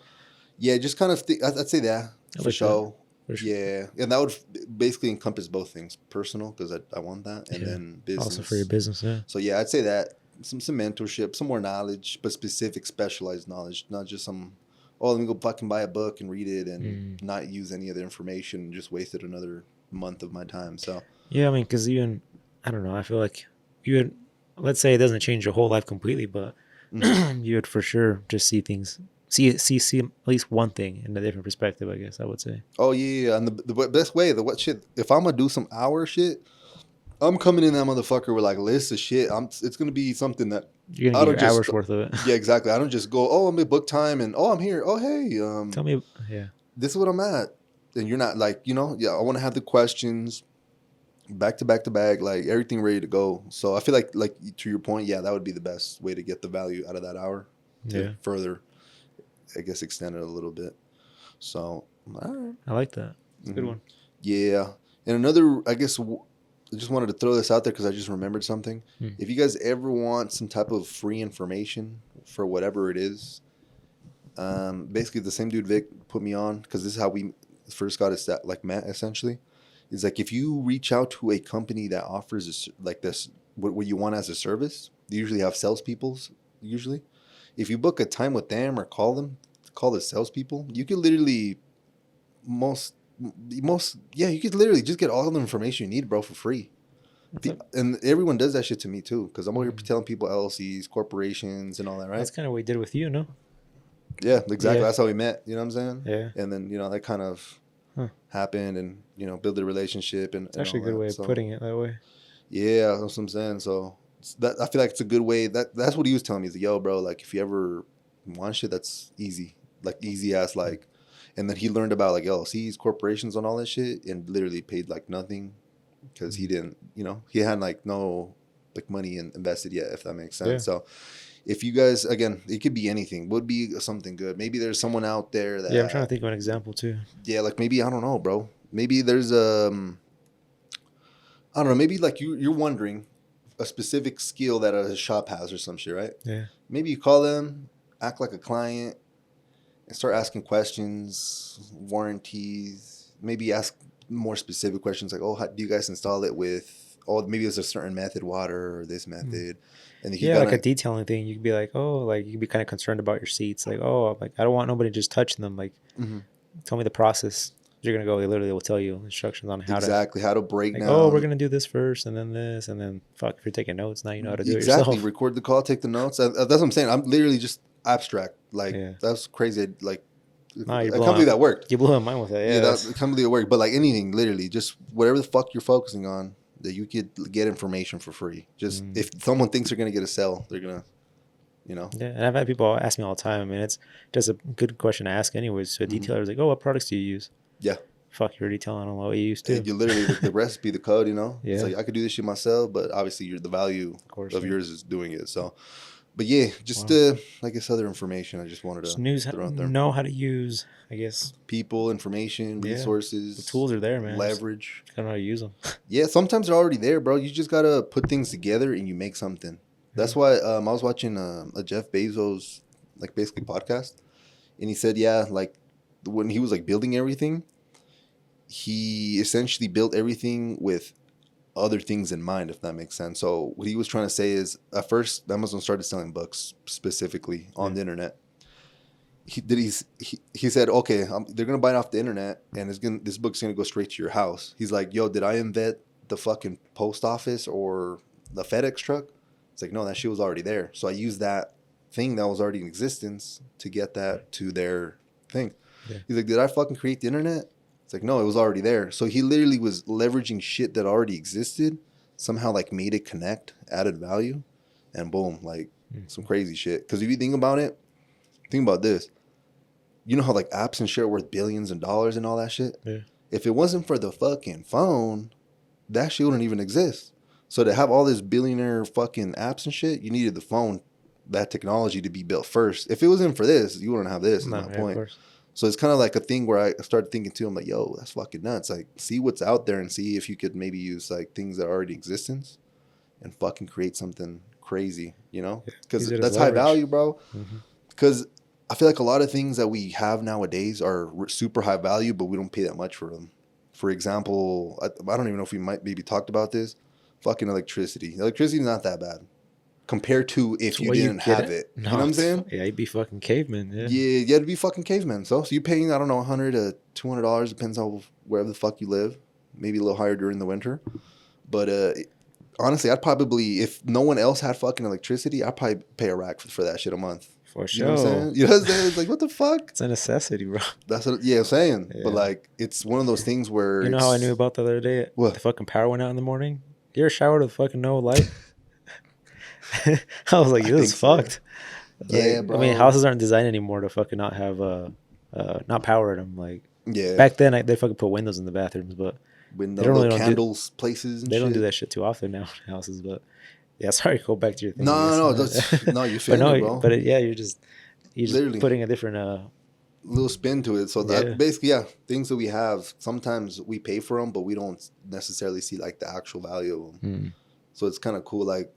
yeah, just kind of I'd say that I for like that. sure. Yeah, and that would basically encompass both things: personal, because I want that, and then Also for your business. business. Yeah. So yeah, I'd say that some mentorship, some more knowledge, but specific, specialized knowledge, not just some. Oh, let me go fucking buy a book and read it and not use any other information and just wasted another month of my time. So Yeah, I mean, because even I don't know. I feel like you would, let's say it doesn't change your whole life completely, but you would for sure just see things, see at least one thing in a different perspective. I guess I would say. oh yeah, and the best way, the what shit. If I'm gonna do some hour shit, I'm coming in that motherfucker with like lists of shit. It's gonna be something that You're gonna I get don't your just hours worth of it. yeah, exactly. I don't just go, oh, I'm at book time and oh, I'm here. Oh, hey, Tell me, yeah, this is what I'm at. And you're not like, yeah, I want to have the questions back to back to back, like everything ready to go. So I feel like to your point, yeah, that would be the best way to get the value out of that hour to further, I guess, extend it a little bit. So, all right. I like that. It's a good one. Yeah. And another, I guess, I just wanted to throw this out there because I just remembered something. If you guys ever want some type of free information for whatever it is, basically the same dude Vic put me on, because this is how we first got met essentially. Is like if you reach out to a company that offers like this, what you want as a service, they usually have salespeople's. Usually, if you book a time with them or call the salespeople, you could literally you could literally just get all the information you need, bro, for free. And everyone does that shit to me too, because I'm over here telling people LLCs, corporations, and all that, right? That's kind of what we did with you, no? Yeah, exactly. Yeah. That's how we met. You know what I'm saying? Yeah. And then that kind of happened, and build a relationship, and it's actually a good way of putting it that way. Yeah, that's what I'm saying. So I feel like it's a good way. That's what he was telling me. He's like, yo, bro, like if you ever want shit, that's easy, like easy ass, like. And then he learned about like LLCs, corporations, and all that shit, and literally paid like nothing because he didn't, he had like no like money invested yet, if that makes sense. Yeah. So if you guys, again, it could be anything. Would be something good. Maybe there's someone out there that. Yeah, I'm trying to think of an example too. Yeah, like maybe, I don't know, bro. Maybe there's I don't know. Maybe like you're wondering a specific skill that a shop has or some shit, right? Yeah. Maybe you call them, act like a client, and start asking questions, warranties. Maybe ask more specific questions like, oh, how do you guys install it with? Oh, maybe there's a certain method, water or this method. And then like a detailing thing. You could be like, oh, like you could be kind of concerned about your seats. Like, oh, like I don't want nobody just touching them. Like, tell me the process. You're gonna go. They literally will tell you instructions on how to break down. Oh, we're gonna do this first, and then this, and then fuck. If you're taking notes, now you know how to do it yourself. Exactly. Record the call, take the notes. That's what I'm saying. I'm literally just abstract. Like that's crazy. Like I can't believe that worked. You blew my mind with that. Yeah, I can't believe it worked. But like anything, literally, just whatever the fuck you're focusing on, that you could get information for free. Just if someone thinks they're gonna get a sale, they're gonna. Yeah, and I've had people ask me all the time. I mean, it's just a good question to ask anyways. So a detailer is like, oh, what products do you use? Yeah. Fuck, you're already telling them what you used to. And you literally, the recipe, the code, Yeah. It's like, I could do this shit myself, but obviously the value of yours is doing it. So, but yeah, just, I guess other information I just wanted to throw out there. Know how to use, I guess. People, information, resources. The tools are there, man. Leverage. I don't know how to use them. Yeah, sometimes they're already there, bro. You just got to put things together and you make something. That's why I was watching a Jeff Bezos, like basically podcast. And he said, like when he was like building everything, he essentially built everything with other things in mind, if that makes sense. So what he was trying to say is, at first, Amazon started selling books specifically on the internet. He said, okay, they're gonna buy it off the internet, and this book's gonna go straight to your house. He's like, yo, did I invent the fucking post office or the FedEx truck? It's like, no, that shit was already there. So I used that thing that was already in existence to get that to their thing. Yeah. He's like, did I fucking create the internet? It's like, no, it was already there. So he literally was leveraging shit that already existed, somehow like made it connect, added value, and boom, like some crazy shit. Because if you think about it, think about this. You know how like apps and shit are worth billions of dollars and all that shit? Yeah. If it wasn't for the fucking phone, that shit wouldn't even exist. So to have all this billionaire fucking apps and shit, you needed the phone, that technology to be built first. If it wasn't for this, you wouldn't have this, is my point. So it's kind of like a thing where I started thinking too. I'm like, yo, that's fucking nuts. Like, see what's out there and see if you could maybe use like things that already exist and fucking create something crazy, you know? Because Use it as that's high leverage. value, bro. Because I feel like a lot of things that we have nowadays are super high value, but we don't pay that much for them. For example, I don't even know if we might maybe talked about this. Fucking electricity. Electricity is not that bad compared to if So you what you didn't get have it? it. You know No, what I'm saying? yeah, you'd be fucking caveman. Yeah. Yeah, you had to be fucking caveman. So you're paying, I don't know, $100 to $200, depends on wherever the fuck you live. Maybe a little higher during the winter. But honestly, I'd probably, if no one else had fucking electricity, I'd probably pay a rack for that shit a month. For You know what I'm sure. saying? You know what I'm saying? It's like, what the fuck? It's a necessity, bro. That's what, yeah, I'm saying. Yeah. But like, it's one of those things where You know how I knew about the other day? What? The fucking power went out in the morning. You ever showered with fucking no light? I was like, this is fucked. Yeah, like, bro. I mean, houses aren't designed anymore to fucking not have not power in them. Like, yeah, back then, they fucking put windows in the bathrooms, but with they don't really candles places and they shit. don't do that shit too often now in houses. But yeah, sorry, go back to your thing. No, no, you feel but it, bro. But you're just Literally putting a different little spin to it. So that basically, yeah, things that we have, sometimes we pay for them, but we don't necessarily see like the actual value of them. So it's kind of cool. Like,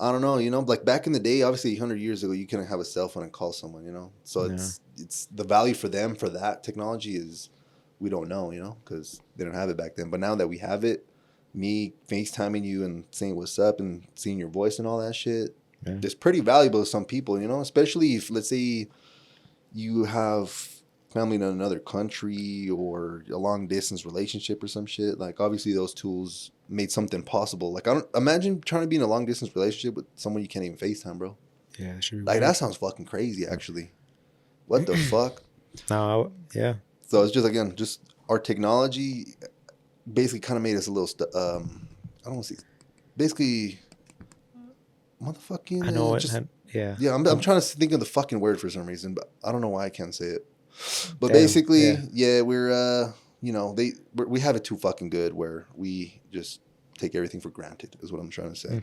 I don't know, you know, like back in the day, obviously 100 years ago, you couldn't have a cell phone and call someone, you know? So it's the value for them for that technology is, we don't know, you know, because they don't have it back then. But now that we have it, me FaceTiming you and saying what's up and seeing your voice and all that shit, it's pretty valuable to some people, you know, especially if, let's say, you have family in another country or a long distance relationship or some shit. Like, obviously those tools made something possible. Like, I don't imagine trying to be in a long distance relationship with someone you can't even FaceTime, bro. Yeah, that should be like weird. That sounds fucking crazy, actually. What the fuck? No, yeah. So it's just, again, just our technology basically kind of made us a little I don't want to say basically motherfucking I know it. yeah, I'm trying to think of the fucking word for some reason, but I don't know why I can't say it. But Damn, basically, we're you know, we have it too fucking good where we just take everything for granted is what I'm trying to say.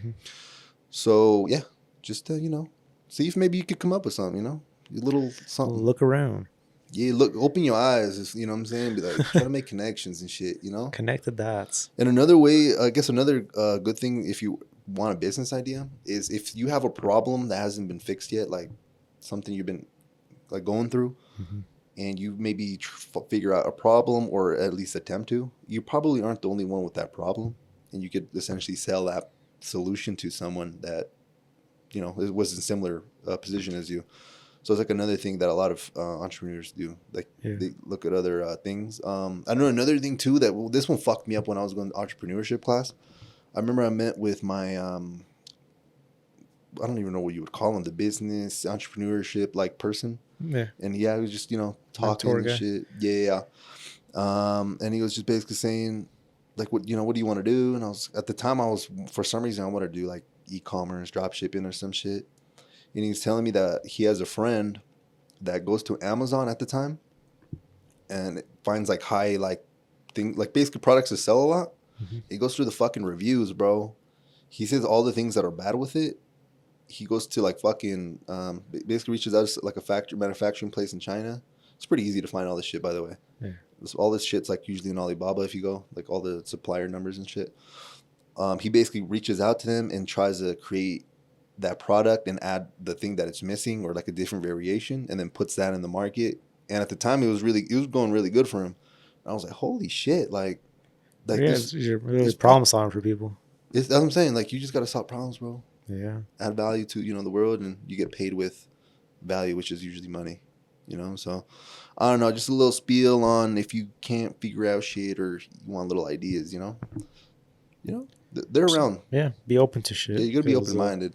So yeah, just you know, see if maybe you could come up with something, you know, a little something. Look around. Yeah, look, open your eyes, you know what I'm saying? Be like, try to make connections and shit, you know? Connect the dots. And another way, I guess another good thing if you want a business idea is if you have a problem that hasn't been fixed yet, like something you've been like going through, and you maybe figure out a problem or at least attempt to, you probably aren't the only one with that problem. And you could essentially sell that solution to someone that, you know, was in a similar position as you. So it's like another thing that a lot of entrepreneurs do. Like they look at other things. I know another thing too that this one fucked me up when I was going to entrepreneurship class. I remember I met with my I don't even know what you would call him, the business entrepreneurship like person. Yeah. And he was just, you know, talking and shit. Yeah. And he was just basically saying like, what do you want to do? And at the time for some reason I wanted to do like e-commerce, drop shipping or some shit. And he was telling me that he has a friend that goes to Amazon at the time and finds like high like things, like basically products to sell a lot. He goes through the fucking reviews, bro. He says all the things that are bad with it. He goes to like fucking basically reaches out to like a manufacturing place in China. It's pretty easy to find all this shit, by the way. Yeah. All this shit's like usually in Alibaba if you go, like all the supplier numbers and shit. He basically reaches out to them and tries to create that product and add the thing that it's missing or like a different variation and then puts that in the market. And at the time it was going really good for him. And I was like, holy shit, like you're really problem solving for people. That's what I'm saying. Like, you just got to solve problems, bro. Yeah. Add value to, you know, the world, and you get paid with value, which is usually money, you know? So, I don't know, just a little spiel on if you can't figure out shit or you want little ideas, you know? You know, they're around. Yeah, be open to shit. Yeah, you got to be open-minded.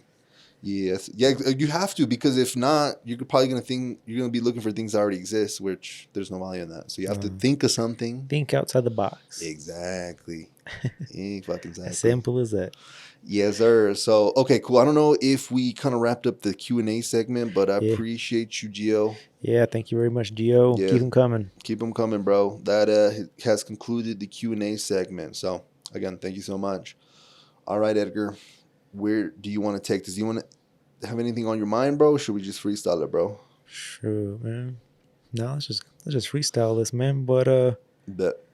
Yes. Yeah, you have to, because if not, you're probably going to be looking for things that already exist, which there's no value in that. So you have to think of something. Think outside the box. Exactly. Fucking exactly. As simple as that. Yes, sir. So, okay, cool. I don't know if we kind of wrapped up the Q&A segment, but I appreciate you, Gio. Yeah, thank you very much, Gio. Yeah. Keep them coming. Keep them coming, bro. That has concluded the Q&A segment. So, again, thank you so much. All right, Edgar. Where do you want to take this? Do you want to have anything on your mind, bro? Or should we just freestyle it, bro? Sure, man. No, let's just let's just freestyle this, man. But But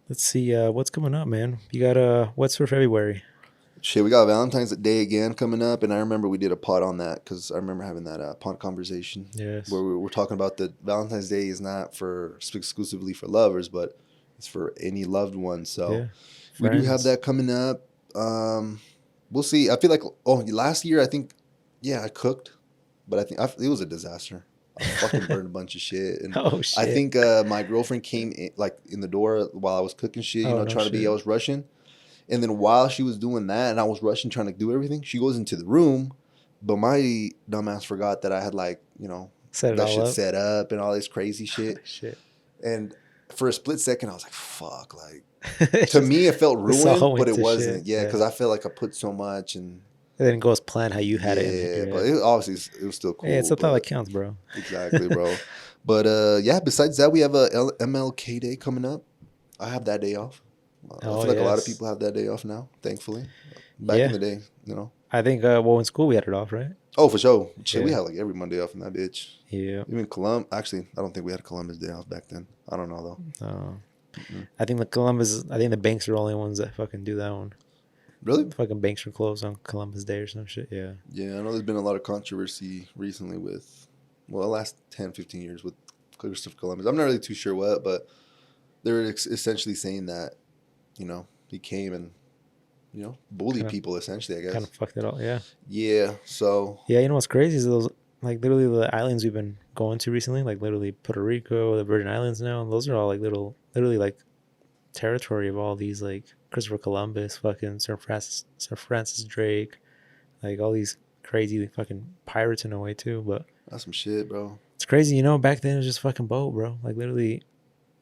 let's see what's coming up, man. You got what's for February? shit, we got Valentine's Day again coming up, and I remember we did a pod on that because I remember having that pod conversation Yes. where we were talking about that Valentine's Day is not for exclusively for lovers, but it's for any loved one. So Yeah. we do have Friends. that coming up. We'll see. I feel like last year I think I cooked, but I think it was a disaster. I fucking burned a bunch of shit, and Oh I shit. think my girlfriend came in the door while I was cooking shit. Oh no Trying to be. I shit. was rushing, and then while she was doing that, and I was rushing trying to do everything, she goes into the room, but my dumbass forgot that I had Set it that all shit up. set up and all this crazy shit, Shit. and for a split second I was like, "Fuck!" Like It's to just me, it felt it's all ruined, but went it to shit. wasn't. Yeah, Yeah. because I felt like I put so much and. It didn't go as planned how you had it in Yeah, your but head. obviously it was still Hey, it's cool. the thought that But counts, bro. exactly, bro. But yeah, besides that, we have a MLK Day coming up. I have that day off. I Oh feel like a lot of yes. people have that day off now. Thankfully, back in Yeah. the day. I think well in school we had it off, right? Oh, for sure. Shit, we Yeah. had like every Monday off in that bitch. Yeah. Even Columbus. Actually, I don't think we had Columbus Day off back then. I don't know Uh, though. Mm-mm. I think the banks are the only ones that fucking do that one. Really? Fucking banks are closed on Columbus Day or some shit. Yeah. Yeah, I know there's been a lot of controversy recently with, well, the last 10, 15 years with Christopher Columbus. I'm not really too sure what, but they're essentially saying that, he came and, bullied Kind of people essentially, I kind guess. of fucked it all. Yeah. Yeah, so, Yeah, you know what's crazy is those like literally the islands we've been going to recently, like literally Puerto Rico, the Virgin Islands now, and those are all like literally like territory of all these like Christopher Columbus, fucking Sir Francis Drake, like all these crazy fucking pirates in a way too. But that's some shit, bro. it's crazy, back then it was just fucking boat, bro. Like literally,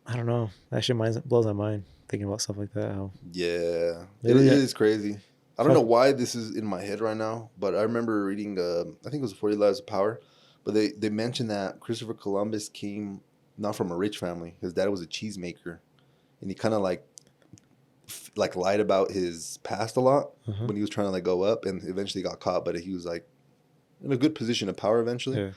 I don't know. That shit blows my mind thinking about stuff like that. How Yeah, it literally, is crazy. I don't know fuck, why this is in my head right now, but I remember reading, I think it was 40 Lives of Power, but they mentioned that Christopher Columbus came not from a rich family. His dad was a cheesemaker, and he kind of like lied about his past a lot uh-huh, when he was trying to like go up, and eventually got caught. But he was like in a good position of power eventually. yeah,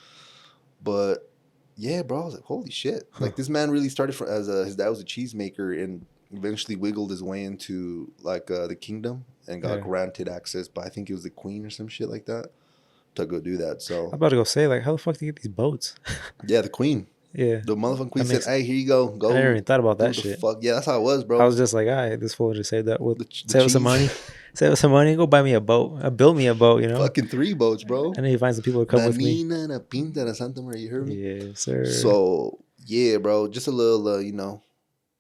But yeah, bro, I was like, holy shit! huh, Like this man really started his dad was a cheesemaker, and eventually wiggled his way into like the kingdom and got yeah. granted access by, I think it was the queen or some shit like that, to go do that. I'm So about to go say like, how the fuck do you get these boats? yeah, the queen, Yeah, the motherfucking queen that said, makes. "Hey, here you go, I never go even thought about do that what the shit. fuck." Yeah, that's how it was, I bro. was just like, all right, this fool just saved that. Well, The save us some cheese, money. Save us some money. Go buy me a boat. Build me a boat. fucking 3 boats, bro. I need to find some people to come La with me. Nina, la Pinta, la Santa Maria. You heard me? Yeah, sir. So yeah, bro, just a little,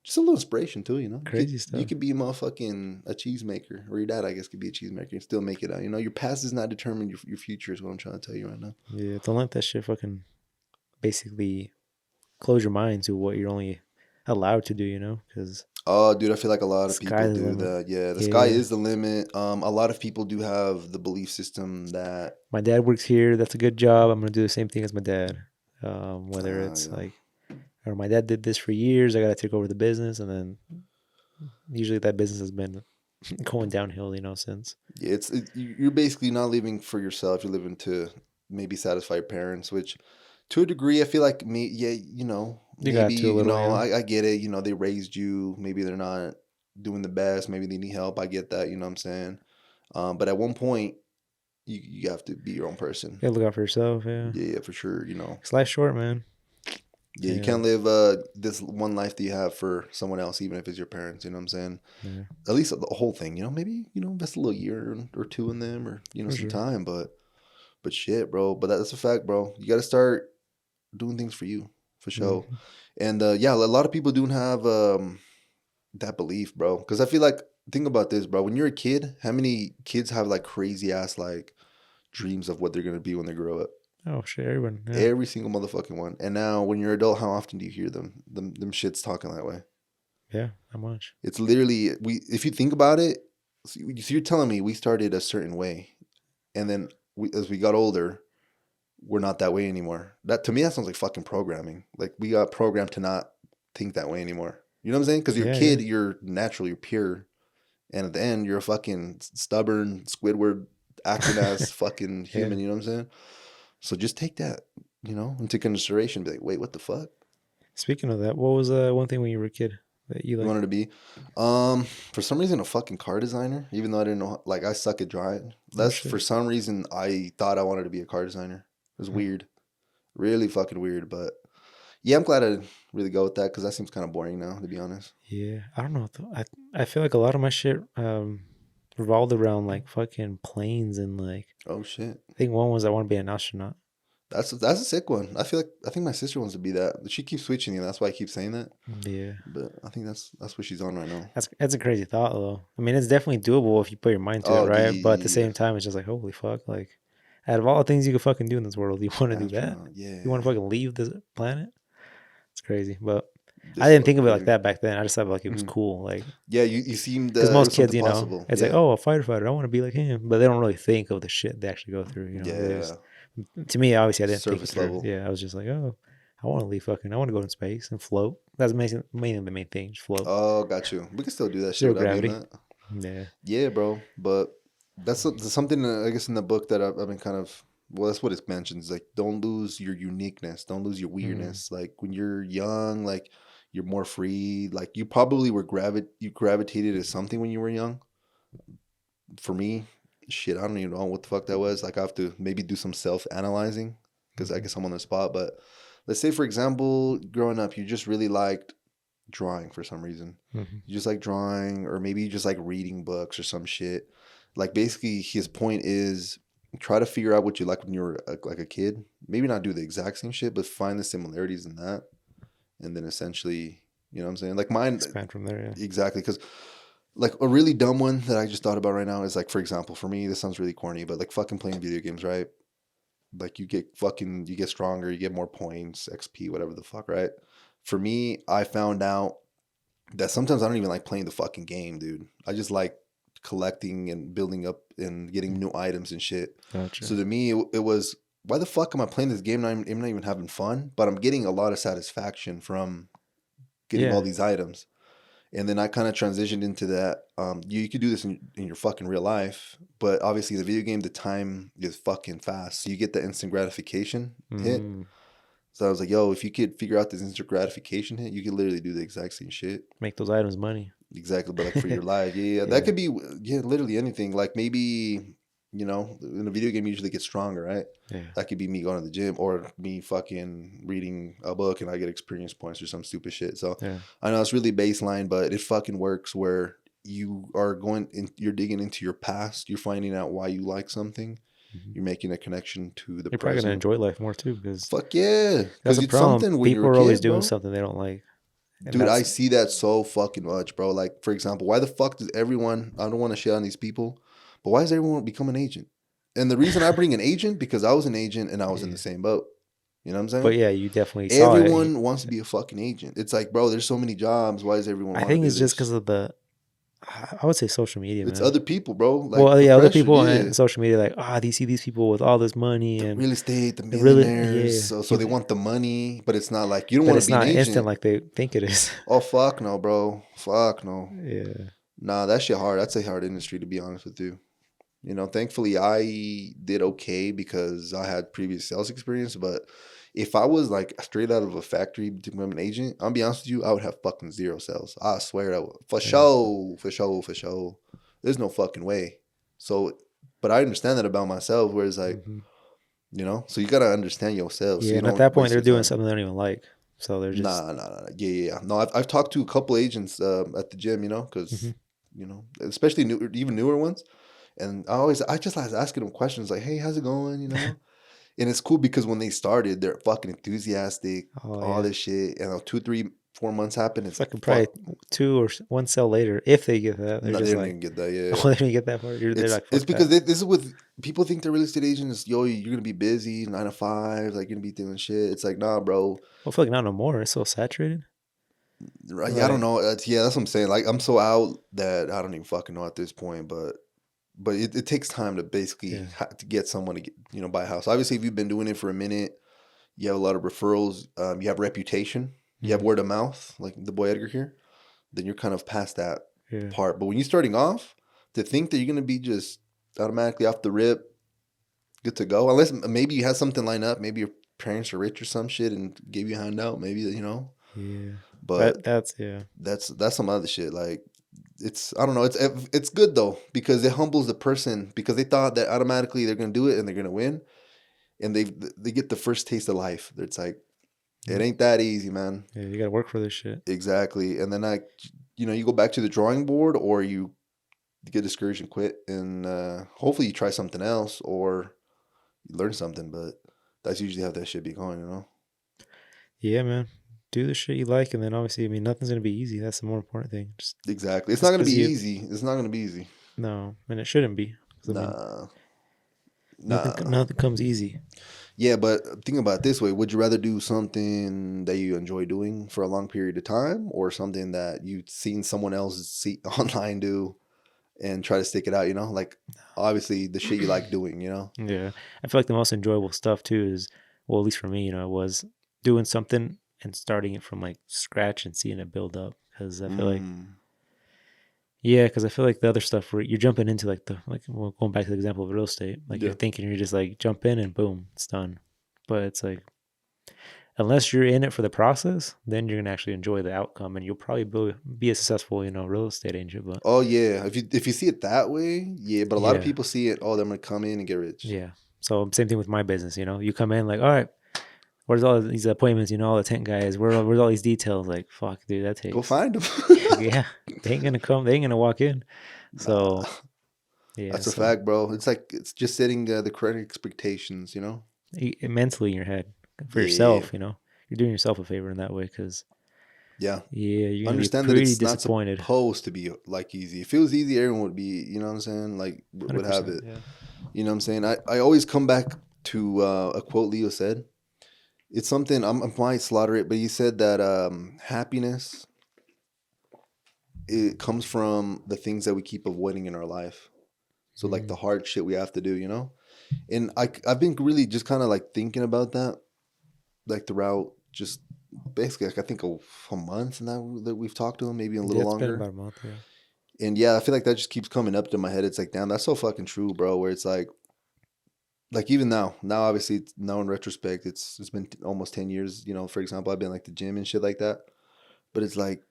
just a little inspiration too. You could Crazy you stuff. could be a motherfucking a cheesemaker, or your dad, I guess, could be a cheesemaker and still make it out. Your past does not determine your future. Is what I'm trying to tell you right now. Yeah, don't let that shit fucking basically close your mind to what you're only allowed to do. Because Oh, dude, I feel like a lot of people sky's the do limit. that. Yeah, the sky Yeah, is the limit. A lot of people do have the belief system that, my dad works here. That's a good job. I'm gonna do the same thing as my dad. Whether it's yeah, like, or my dad did this for years. I gotta take over the business, and then usually that business has been going downhill. Since. yeah, you're basically not living for yourself. You're living to maybe satisfy your parents, which to a degree, I feel like me, yeah, You got maybe, to a little, I get it. They raised you. Maybe they're not doing the best. Maybe they need help. I get that. You know what I'm saying? But at one point, you have to be your own person. You gotta look out for yourself. Yeah, Yeah, yeah, for sure. 'cause life's short, man. Yeah, you Yeah, can't live this one life that you have for someone else, even if it's your parents. You know what I'm saying? yeah, At least the whole thing. Maybe invest a little year or two in them, or for some sure. time. But shit, bro. But that's a fact, bro. You got to start doing things for you, for sure. Hmm. And yeah, a lot of people don't have that belief, bro. Because I feel like, think about this, bro. When you're a kid, how many kids have like crazy ass like dreams of what they're gonna be when they grow up? Oh shit, everyone. Yeah, Every single motherfucking one. And now, when you're an adult, how often do you hear them shits talking that way? yeah, not much. It's literally, if you think about it. So you're telling me we started a certain way, and then as we got older, we're not that way anymore. That, to me, that sounds like fucking programming. Like we got programmed to not think that way anymore. You know what I'm saying? Because you're a Yeah, yeah, kid, you're natural, you're pure, and at the end, you're a fucking stubborn Squidward acting as fucking yeah. human. You know what I'm saying? So just take that, into consideration. Be like, wait, what the fuck? Speaking of that, what was one thing when you were a kid that you You like? wanted to be, for some reason, a fucking car designer. Even though I didn't know, like I suck at drawing. Oh That's shit. for some reason I thought I wanted to be a car designer. It was Huh. weird, really fucking weird. But yeah, I'm glad I didn't really go with that because that seems kind of boring now, to be honest. Yeah, I don't know. I feel like a lot of my shit revolved around like fucking planes and like Oh shit. I think one was I want to be an astronaut. That's a sick one. I think my sister wants to be that. But she keeps switching, and that's why I keep saying that. Yeah, But I think that's what she's on right now. that's a crazy thought though. I mean, it's definitely doable if you put your mind to it, Oh, right? But at the the same time, it's just like holy fuck, like out of all the things you could fucking do in this world, you want to do that? astronaut. You want Yeah, to fucking leave this planet? It's crazy, but I this didn't think fucking of it like crazy. that back then. I just thought like it was Mhm. cool, like Yeah, you seemed because it most was kids, something you know, possible. it's like, Yeah, oh, a firefighter, I want to be like him, but they don't really think of the shit they actually go through. You know, they just yeah, to me, obviously, I didn't think it surface through. level. Yeah, I was just like, oh, I want to leave fucking, I want to go in space and float. That's mainly the main thing, just float. Oh, got you. We can still do that shit Zero without being gravity. that. Yeah. Yeah, bro. But that's something I guess in the book that I've been kind of well, that's what it mentions. Like, don't lose your uniqueness. Don't lose your Mm, weirdness. Like when you're young, like you're more free. Like you probably you gravitated to something when you were young. For me, shit, I don't even know what the fuck that was. Like I have to maybe do some self analyzing because I mhm, guess I'm on the spot. But let's say, for example, growing up, you just really liked drawing for some reason. mhm. You just like drawing, or maybe you just like reading books or some shit. Like basically, his point is try to figure out what you like when you were like a kid. Maybe not do the exact same shit, but find the similarities in that, and then essentially, you know what I'm saying? Like mine, Expand from there. Yeah. exactly. Because like a really dumb one that I just thought about right now is like, for example, for me, this sounds really corny, but like fucking playing video games, right? Like you get stronger, you get more points, XP, whatever the fuck, right? For me, I found out that sometimes I don't even like playing the fucking game, dude. I just like collecting and building up and getting new items and shit. Gotcha. So to me, it was why the fuck am I playing this game? And I'm not even having fun, but I'm getting a lot of satisfaction from getting all Yeah. these items. And then I kind of transitioned into that. You could do this in your fucking real life, but obviously the video game, the time is fucking fast. So you get the instant gratification hit. Mm, So I was like, yo, if you could figure out this instant gratification hit, you could literally do the exact same shit. make those items money. Exactly, but like for your life, yeah, that Yeah. could be, yeah, literally anything. Like maybe, in a video game, you usually get stronger, right? Yeah. That could be me going to the gym or me fucking reading a book and I get experience points or some stupid shit. So Yeah. I know it's really baseline, but it fucking works where you are you're digging into your past, you're finding out why you like something, Mhm. you're making a connection to the You're probably gonna present. enjoy life more too, because Fuck yeah, that's because a it's problem. something when you're People a are always kid, doing bro. something they don't like, and Dude, I that's see that so fucking much, bro. Like, for example, why the fuck does everyone, I don't want to shit on these people, but why does everyone become an agent? And the reason I bring an agent, because I was an agent and I was in the yeah. same boat. You know what I'm But saying? yeah, you definitely saw it. Everyone wants to be a fucking agent. It's like, bro, there's so many jobs. Why does everyone I want to think do it's just because this? of the, I would say social media, It's man. other people, bro. Like Well, the yeah, other pressure, people yeah. and social media, like, you see these people with all this money The and real estate, the it really, millionaires. yeah, So they want the money, but it's not like you don't but want to it's be an not instant agent. like they think it is. Oh, fuck no, bro. Fuck no. Yeah. Nah, that shit hard. That's a hard industry, to be honest with you. Thankfully I did okay because I had previous sales experience. But if I was like straight out of a factory to become an agent, I'll be honest with you, I would have fucking zero sales. I swear I would. For Yeah. sure, for sure, for sure. There's no fucking way. So, but I understand that about myself, where it's like, Hmm. so you gotta understand yourself so Yeah. you And at don't that point, waste they're your doing time. something they don't even like. So they're just, Nah, nah, nah. Yeah, yeah, yeah. No, I've talked to a couple agents at the gym, hmm because especially even newer ones. And I just like asking them questions like, "Hey, how's it going?" And it's cool because when they started, they're fucking enthusiastic, oh, all yeah. this shit. And 2, 3, 4 months happen. It's like, Fucking probably fuck, two or one cell later, if they get that, they're no, they just don't like, even get that. Yeah, oh, yeah. they didn't get that far. They're like, It's fuck because that. this is with people think the real estate agent is, yo, you're gonna be busy 9 to 5, like you're gonna be doing shit. It's like, nah, bro. I feel like not no more. It's so saturated. Right? Yeah, I don't Like, know. That's what I'm saying. Like I'm so out that I don't even fucking know at this point. But it takes time to basically yeah. to get someone to buy a house. Obviously, if you've been doing it for a minute, you have a lot of referrals. You have reputation. You have Mm, word of mouth, like the boy Edgar here. Then you're kind of past that yeah. part. But when you're starting off, to think that you're gonna be just automatically off the rip, good to go, unless maybe you had something lined up. Maybe your parents are rich or some shit and gave you a handout. Maybe. Yeah. But That's yeah. that's some other shit. Like I don't know. It's good though because it humbles the person because they thought that automatically they're gonna do it and they're gonna win, and they get the first taste of life. It's like it ain't that easy, man. Yeah, you gotta work for this shit. Exactly. And then you go back to the drawing board, or you get discouraged and quit, and hopefully you try something else or you learn something. But that's usually how that shit be going, you know. Yeah, man. Do the shit you like, and then obviously, I mean, nothing's gonna be easy. That's the more important thing. Exactly. It's not gonna be you, easy. It's not gonna be easy. no, and it shouldn't be. I mean, Nah. nothing comes easy. Yeah, but think about it this way. Would you rather do something that you enjoy doing for a long period of time or something that you've seen someone else see online do and try to stick it out, you know? Like, obviously, the shit you like doing, you know? Yeah. I feel like the most enjoyable stuff, too, is, well, at least for me, was doing something and starting it from, like, scratch and seeing it build up. Because I feel like, because I feel like the other stuff where you're jumping into, like, well, going back to the example of real estate, like, you're thinking you're just, like, jump in and boom, it's done. But it's like, unless you're in it for the process, then you're gonna actually enjoy the outcome, and you'll probably be a successful, real estate agent. But oh yeah, if you see it that way, yeah. But a lot of people see it. Oh, they're gonna come in and get rich. Yeah. So same thing with my business. You come in like, all right, where's all these appointments? All the tent guys. Where's all these details? Like, fuck, dude, that takes. Go find them. Yeah, they ain't gonna come. They ain't gonna walk in. So. Yeah, that's a fact, bro. It's just setting the correct expectations, you know. Mentally in your head for yourself, you're doing yourself a favor in that way because you're gonna understand be pretty that it's disappointed. not supposed to be like easy. If it was easy, everyone would be, you know what I'm saying, like would have it. Yeah. You know what I'm saying. I always come back to a quote Leo said. It's something I might slaughter it, but he said that happiness it comes from the things that we keep avoiding in our life. So like the hard shit we have to do, you know? And I've been really just kind of like thinking about that, like throughout just basically like I think a month and that we've talked to him, maybe a little longer. It's been about a month, yeah. And yeah, I feel like that just keeps coming up to my head. It's like, damn, that's so fucking true, bro. Where it's like even now obviously now in retrospect, it's been almost 10 years, you know, for example, I've been like the gym and shit like that. But it's like,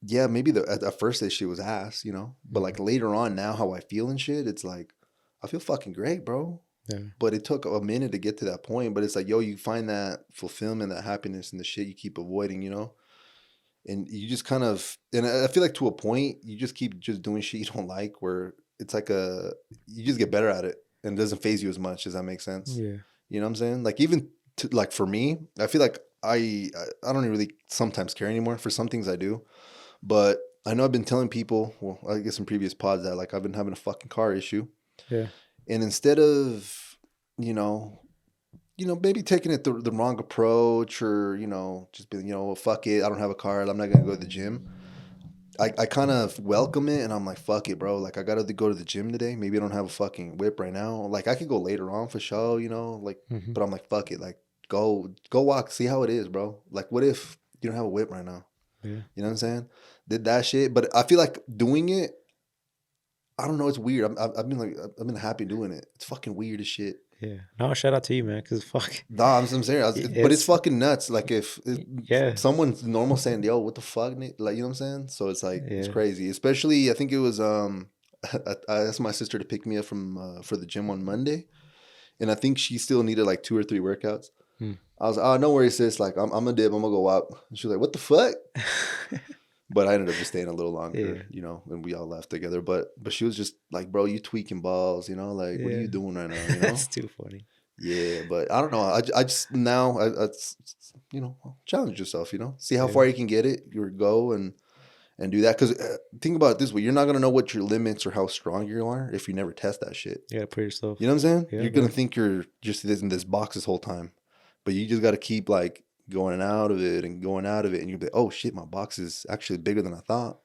yeah, maybe at first that shit was ass, you know, but like later on now how I feel and shit, it's like, I feel fucking great, bro. Yeah. But it took a minute to get to that point. But it's like, yo, you find that fulfillment, that happiness in the shit you keep avoiding, you know? And you just kind of, and I feel like to a point, you just keep just doing shit you don't like where it's like you just get better at it and it doesn't phase you as much. Does that make sense? Yeah. You know what I'm saying? Like even like for me, I feel like I don't really sometimes care anymore. For some things I do. But I know I've been telling people, well, I guess in previous pods that like I've been having a fucking car issue. Yeah. And instead of, maybe taking it the wrong approach or, just being, well, fuck it, I don't have a car, I'm not going to go to the gym. I kind of welcome it and I'm like, fuck it, bro. Like I got to go to the gym today. Maybe I don't have a fucking whip right now. Like I could go later on for sure, but I'm like, fuck it. Like go walk, see how it is, bro. Like what if you don't have a whip right now? Yeah. You know what I'm saying? Did that shit. But I feel like doing it, I don't know. It's weird. I've been happy doing it. It's fucking weird as shit. Yeah. No, shout out to you, man. Because fuck. Nah, I'm serious. But it's fucking nuts. Like if someone's normal saying, yo, what the fuck? Like, you know what I'm saying? So it's like, it's crazy. Especially, I think it was, I asked my sister to pick me up for the gym on Monday. And I think she still needed like 2 or 3 workouts. I was like, oh, no worries, sis. Like, I'm a dip. I'm going to go up. And she was like, what the fuck? But I ended up just staying a little longer, and we all left together. But she was just like, bro, you tweaking balls, like, what are you doing right now? That's too funny. Yeah, but I don't know. I just now, challenge yourself, see how far you can get it. You go and do that. Because think about it this way. You're not going to know what your limits or how strong you are if you never test that shit. Yeah, put yourself. You know what I'm saying? You're going to think you're just in this box this whole time. But you just got to keep like going out of it and going out of it. And you'll be like, oh shit, my box is actually bigger than I thought.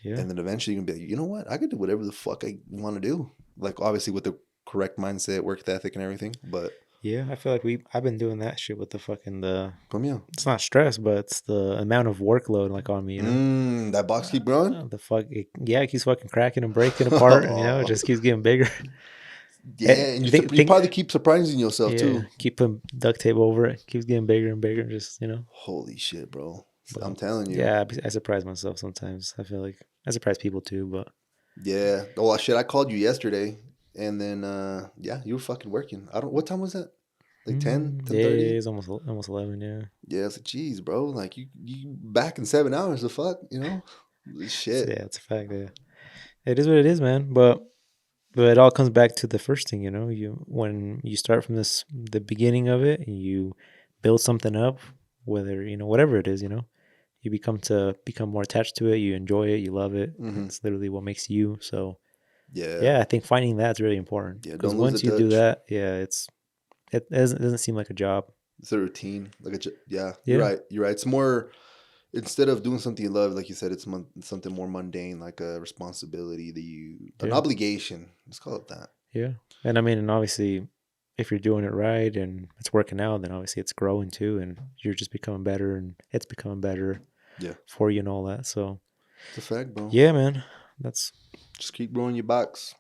Yeah. And then eventually you're going to be like, you know what? I could do whatever the fuck I want to do. Like obviously with the correct mindset, work ethic and everything. But yeah, I feel like I've been doing that shit with the fucking it's not stress, but it's the amount of workload like on me, that box keep growing? It keeps fucking cracking and breaking apart and it just keeps getting bigger. Yeah, and you probably keep surprising yourself yeah, too. keep putting duct tape over it. Keeps getting bigger and bigger. Just Holy shit, bro! I'm But telling you. yeah, I surprise myself sometimes. I feel like I surprise people too. But Yeah. Oh shit! I called you yesterday, and then yeah, you were fucking working. I don't. What time was that? Like 10, yeah, 10:30? it's almost 11. Yeah, Yeah, it's like, geez, bro. Like you back in 7 hours. The fuck, so Shit. yeah, it's a fact. Yeah, it is what it is, man. But it all comes back to the first thing, you when you start from the beginning of it and you build something up, whether whatever it is, you become more attached to it. You enjoy it, you love it. Mm-hmm. It's literally what makes you. So Yeah. yeah, I think finding that's really important Yeah. because Don't lose the once you do touch. that, yeah, it doesn't seem like a job. It's a routine. Yeah, you're Yeah, right. You're right. It's more instead of doing something you love, like you said, it's something more mundane, like a responsibility an yeah, obligation. Let's call it that. yeah. And I mean, and obviously, if you're doing it right and it's working out, then obviously it's growing too, and you're just becoming better, and it's becoming better Yeah, for you and all that. So it's a fact, bro. yeah, man, that's Just keep growing your box.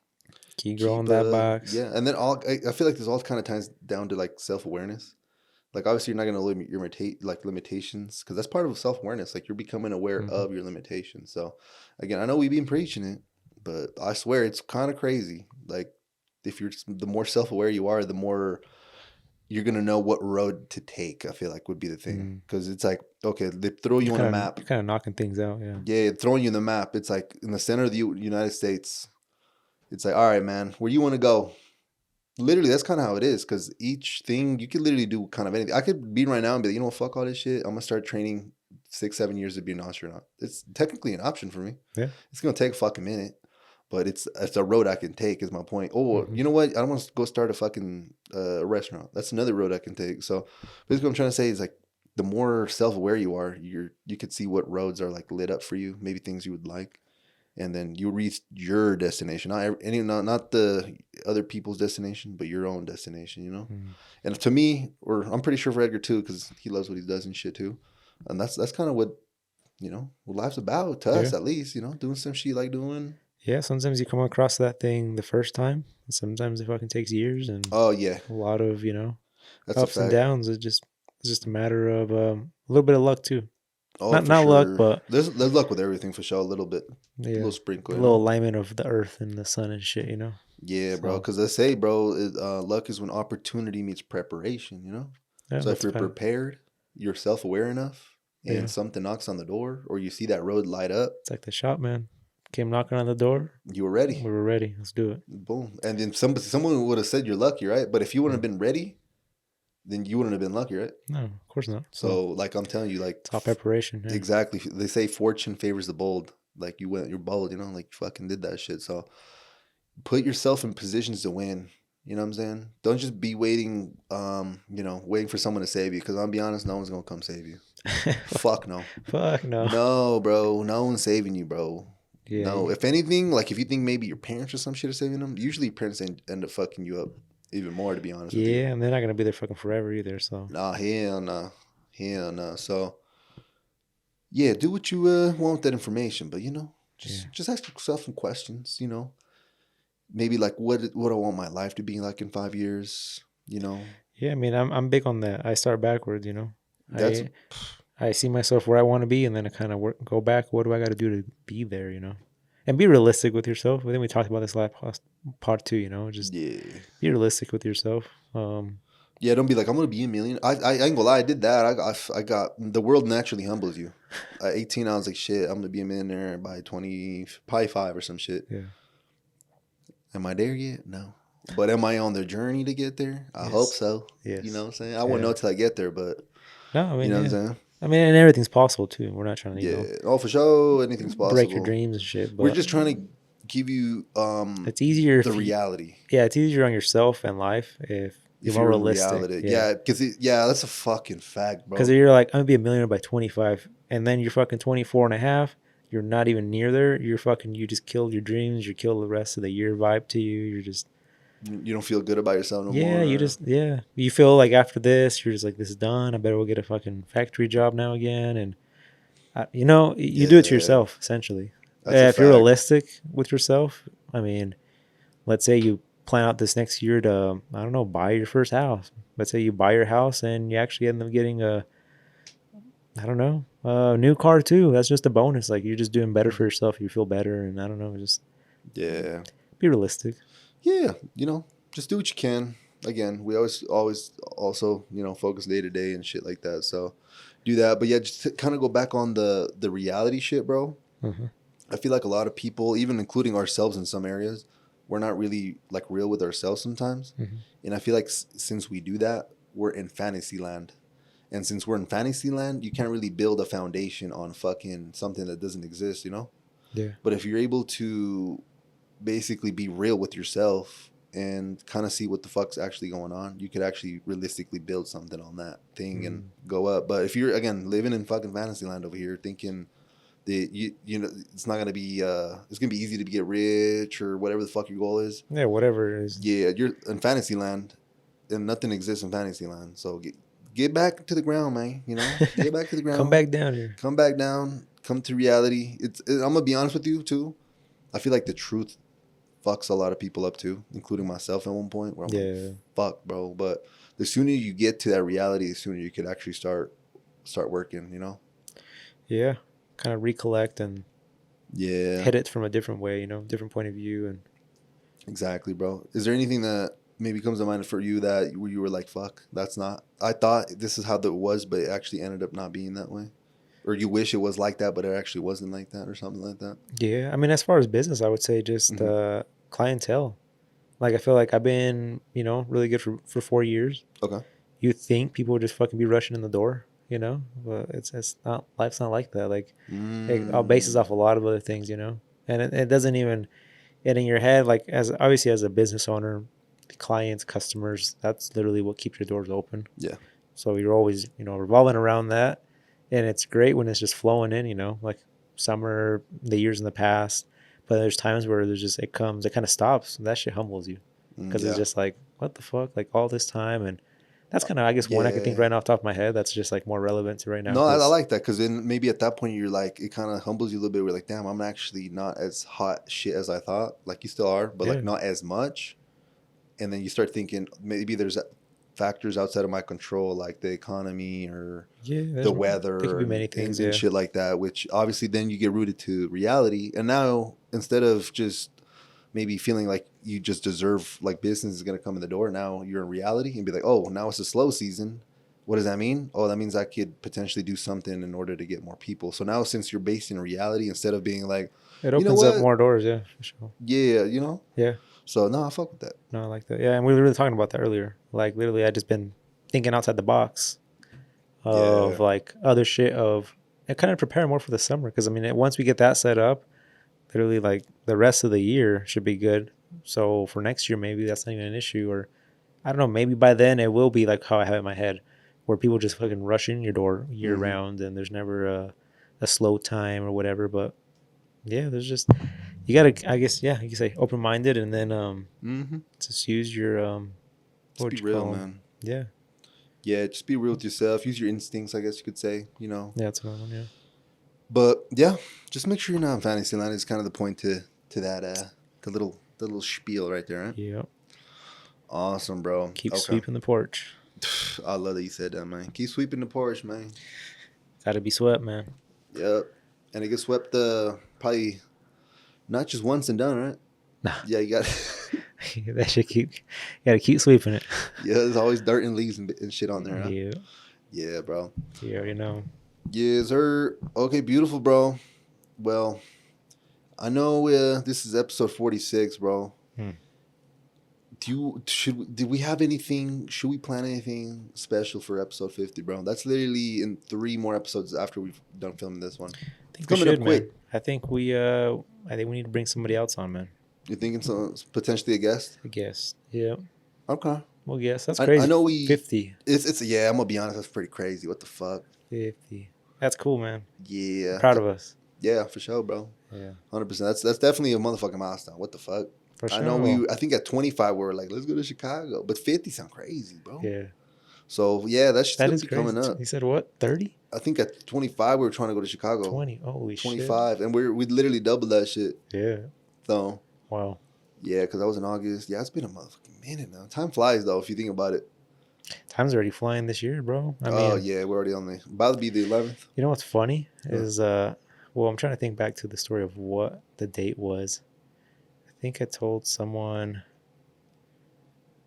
keep growing Keep that box. yeah, and then I feel like this all kind of ties down to like self awareness. Like obviously you're not gonna limit your limitations because that's part of self awareness. Like you're becoming aware Hmm. of your limitations. So again, I know we've been preaching it, but I swear it's kind of crazy. Like if you're the more self aware you are, the more you're gonna know what road to take. I feel like would be the thing Mm. because it's like okay, they throw you You're on a kind of map. you're kind of knocking things out. Yeah. Yeah, throwing you in the map. It's like in the center of the United States. It's like all right, man, where you want to go? Literally, that's kind of how it is. Because each thing you could literally do kind of anything. I could be right now and be like, fuck all this shit. I'm gonna start training 6, 7 years to be an astronaut. It's technically an option for me. Yeah. It's gonna take a fucking minute, but it's a road I can take. Is my point. Oh, Hmm. you know what? I don't want to go start a fucking restaurant. That's another road I can take. So basically, what I'm trying to say is like the more self aware you are, you could see what roads are like lit up for you. Maybe things you would like, and then you reach your destination, not the other people's destination, but your own destination. Mm. And to me, or I'm pretty sure for Edgar too, because he loves what he does and shit too, and that's kind of what life's about to Yeah. us, at least. Doing some shit you like doing. Yeah. Sometimes you come across that thing the first time. Sometimes it fucking takes years and Oh yeah, a lot of that's a ups and fact. downs. It's just a matter of a little bit of luck too. Oh, Not for not luck, sure. but There's luck with everything for sure. A little bit, a yeah, little sprinkle, a little alignment of the earth and the sun and shit. Yeah, bro. So Because they say, bro, luck is when opportunity meets preparation. yeah, So if that's a you're fact. prepared, you're self aware enough, and Yeah, something knocks on the door, or you see that road light up, it's like the shop man came knocking on the door. you were ready. We were ready. Let's do it. Boom. And then someone would have said you're lucky, right? But if you wouldn't Mm. have been ready, then you wouldn't have been lucky, right? No, of course not. So So, like I'm telling you, like top preparation. Yeah. exactly, they say fortune favors the bold. Like you're bold, like you fucking did that shit. So put yourself in positions to win. You know what I'm saying? Don't just be waiting, waiting for someone to save you. Because I'll be honest, no one's gonna come save you. Fuck no. Fuck no. No, bro. No one's saving you, bro. Yeah. No. If anything, like if you think maybe your parents or some shit are saving them, usually your parents end up fucking you up even more, to be honest with you. Yeah, and they're not gonna be there fucking forever either. So Nah, hell nah. Hell nah. So yeah, do what you want with that information, but yeah, just ask yourself some questions, maybe like what I want my life to be like in 5 years, yeah. I mean, I'm big on that. I start backwards. That's I see myself where I want to be, and then I kind of go back. What do I got to do to be there? And be realistic with yourself. I think we talked about this last part too. Just yeah. be realistic with yourself. Yeah, don't be like I'm gonna be a million. I ain't gonna lie, I did that. I got the world naturally humbles you. At 18, I was like, shit, I'm gonna be a millionaire by 20, probably 5 or some shit. Yeah. Am I there yet? No. But am I on the journey to get there? I hope Yes. so. You Yes. know what I'm saying? I won't Yeah. know till I get there, but No, I you mean, know what I'm yeah. saying? I mean, and everything's possible too. We're not trying to, Yeah. Oh, for sure, anything's break your possible. dreams and shit. We're But just trying to give you it's easier the if you, reality. yeah, it's easier on yourself and life if you're If more you're in realistic. reality, Yeah. yeah, because that's a fucking fact, Because bro. you're like, I'm gonna be a millionaire by 25, and then you're fucking 24 and a half. You're not even near there. You just killed your dreams. You killed the rest of the year vibe to you. You're just, You don't feel good about yourself no yeah, more. yeah. You feel like after this, you're just like, this is done. I better go get a fucking factory job now again. And, you do it to Yeah, yourself, essentially. that's a If you're fact. realistic with yourself, I mean, let's say you plan out this next year to, I don't know, buy your first house. Let's say you buy your house and you actually end up getting a, I don't know, a new car too. That's just a bonus. Like you're just doing better for yourself. You feel better, and I don't know, just Yeah. be realistic. Yeah. Just do what you can. Again, we always also, focus day to day and shit like that. So do that. But yeah, just to kind of go back on the reality shit, bro. Mm-hmm. I feel like a lot of people, even including ourselves in some areas, we're not really like real with ourselves sometimes. Mm-hmm. And I feel like since we do that, we're in fantasy land. And since we're in fantasy land, you can't really build a foundation on fucking something that doesn't exist. Yeah. But if you're able to basically be real with yourself and kind of see what the fuck's actually going on, you could actually realistically build something on that thing and go up. But if you're, again, living in fucking fantasy land over here thinking that it's not gonna be it's gonna be easy to get rich or whatever the fuck your goal is. Yeah, whatever it is. Yeah, you're in fantasy land and nothing exists in fantasy land. So get back to the ground, man. Get back to the ground. Come back down here. Come back down. Come to reality. I'm gonna be honest with you too. I feel like the truth fucks a lot of people up too, including myself at one point. Where I'm like, fuck, bro. But the sooner you get to that reality, the sooner you could actually start working. Yeah, kind of recollect and hit it from a different way. Different point of view and. Exactly, bro. Is there anything that maybe comes to mind for you that you were like, fuck, that's not, I thought this is how it was, but it actually ended up not being that way? Or you wish it was like that, but it actually wasn't like that or something like that? Yeah. I mean, as far as business, I would say just clientele. Like, I feel like I've been, really good for 4 years. Okay. You think people would just fucking be rushing in the door, but it's not, life's not like that. Like, it bases off a lot of other things, and it doesn't even, and in your head, like obviously as a business owner, clients, customers, that's literally what keeps your doors open. Yeah. So you're always, revolving around that. And it's great when it's just flowing in, like summer, the years in the past. But there's times where it kind of stops. And that shit humbles you. Because it's just like, what the fuck? Like all this time. And that's kind of, I guess, one I could think right off the top of my head that's just like more relevant to right now. No, I like that because then maybe at that point you're like, it kind of humbles you a little bit. We're like, damn, I'm actually not as hot shit as I thought. Like you still are, but like not as much. And then you start thinking maybe there's factors outside of my control, like the economy or the weather and shit like that, which obviously then you get rooted to reality. And now instead of just maybe feeling like you just deserve, like business is going to come in the door, now you're in reality and be like, oh, now it's a slow season. What does that mean? Oh, that means I could potentially do something in order to get more people. So now since you're based in reality, instead of being like, it opens up more doors. Yeah, for sure. Yeah. Yeah. So no, I fuck with that. No, I like that. Yeah. And we were really talking about that earlier. Like literally I just been thinking outside the box of like other shit and kind of preparing more for the summer. Cause I mean, once we get that set up, literally like the rest of the year should be good. So for next year, maybe that's not even an issue, or I don't know, maybe by then it will be like how I have it in my head where people just fucking rush in your door year round and there's never a slow time or whatever. But yeah, there's just, you gotta, I guess, you can say open-minded and then just use your, just be real, man. Yeah. Yeah, just be real with yourself. Use your instincts, I guess you could say, Yeah, that's what I want, yeah. But yeah, just make sure you're not in fantasy land is kind of the point to that, the little spiel right there, right? Yeah. Awesome, bro. Keep sweeping the porch. I love that you said that, man. Keep sweeping the porch, man. Gotta be swept, man. Yep. And it gets swept probably not just once and done, right? Nah. Yeah, you got that should gotta keep sweeping it. Yeah, there's always dirt and leaves and shit on there, huh? Yeah. Yeah, bro. You already know. Yeah, sir. Okay, beautiful, bro. Well, I know this is episode 46, bro. Did we have anything? Should we plan anything special for episode 50, bro? That's literally in 3 more episodes after we've done filming this one. I think we should, man. I think we need to bring somebody else on, man. You're thinking potentially a guest? A guest, yeah. Okay. Well, yes, that's crazy. I know 50. It's I'm gonna be honest, that's pretty crazy. What the fuck? 50. That's cool, man. Yeah. I'm proud of us. Yeah, for sure, bro. Yeah. 100%. That's definitely a motherfucking milestone. What the fuck? For sure. I know I think at 25 we were like, let's go to Chicago. But 50 sound crazy, bro. Yeah. So yeah, that's gonna be coming up. He said what? 30? I think at 25 we were trying to go to Chicago. 20. Holy 25. Shit. And we literally doubled that shit. Yeah. So wow. Yeah, because I was in August. Yeah, it's been a motherfucking minute now. Time flies though if you think about it. Time's already flying this year, bro. I Oh mean, yeah, we're already on the about to be the 11th. you know what's funny Huh. is well, I'm trying to think back to the story of what the date was. I think I told someone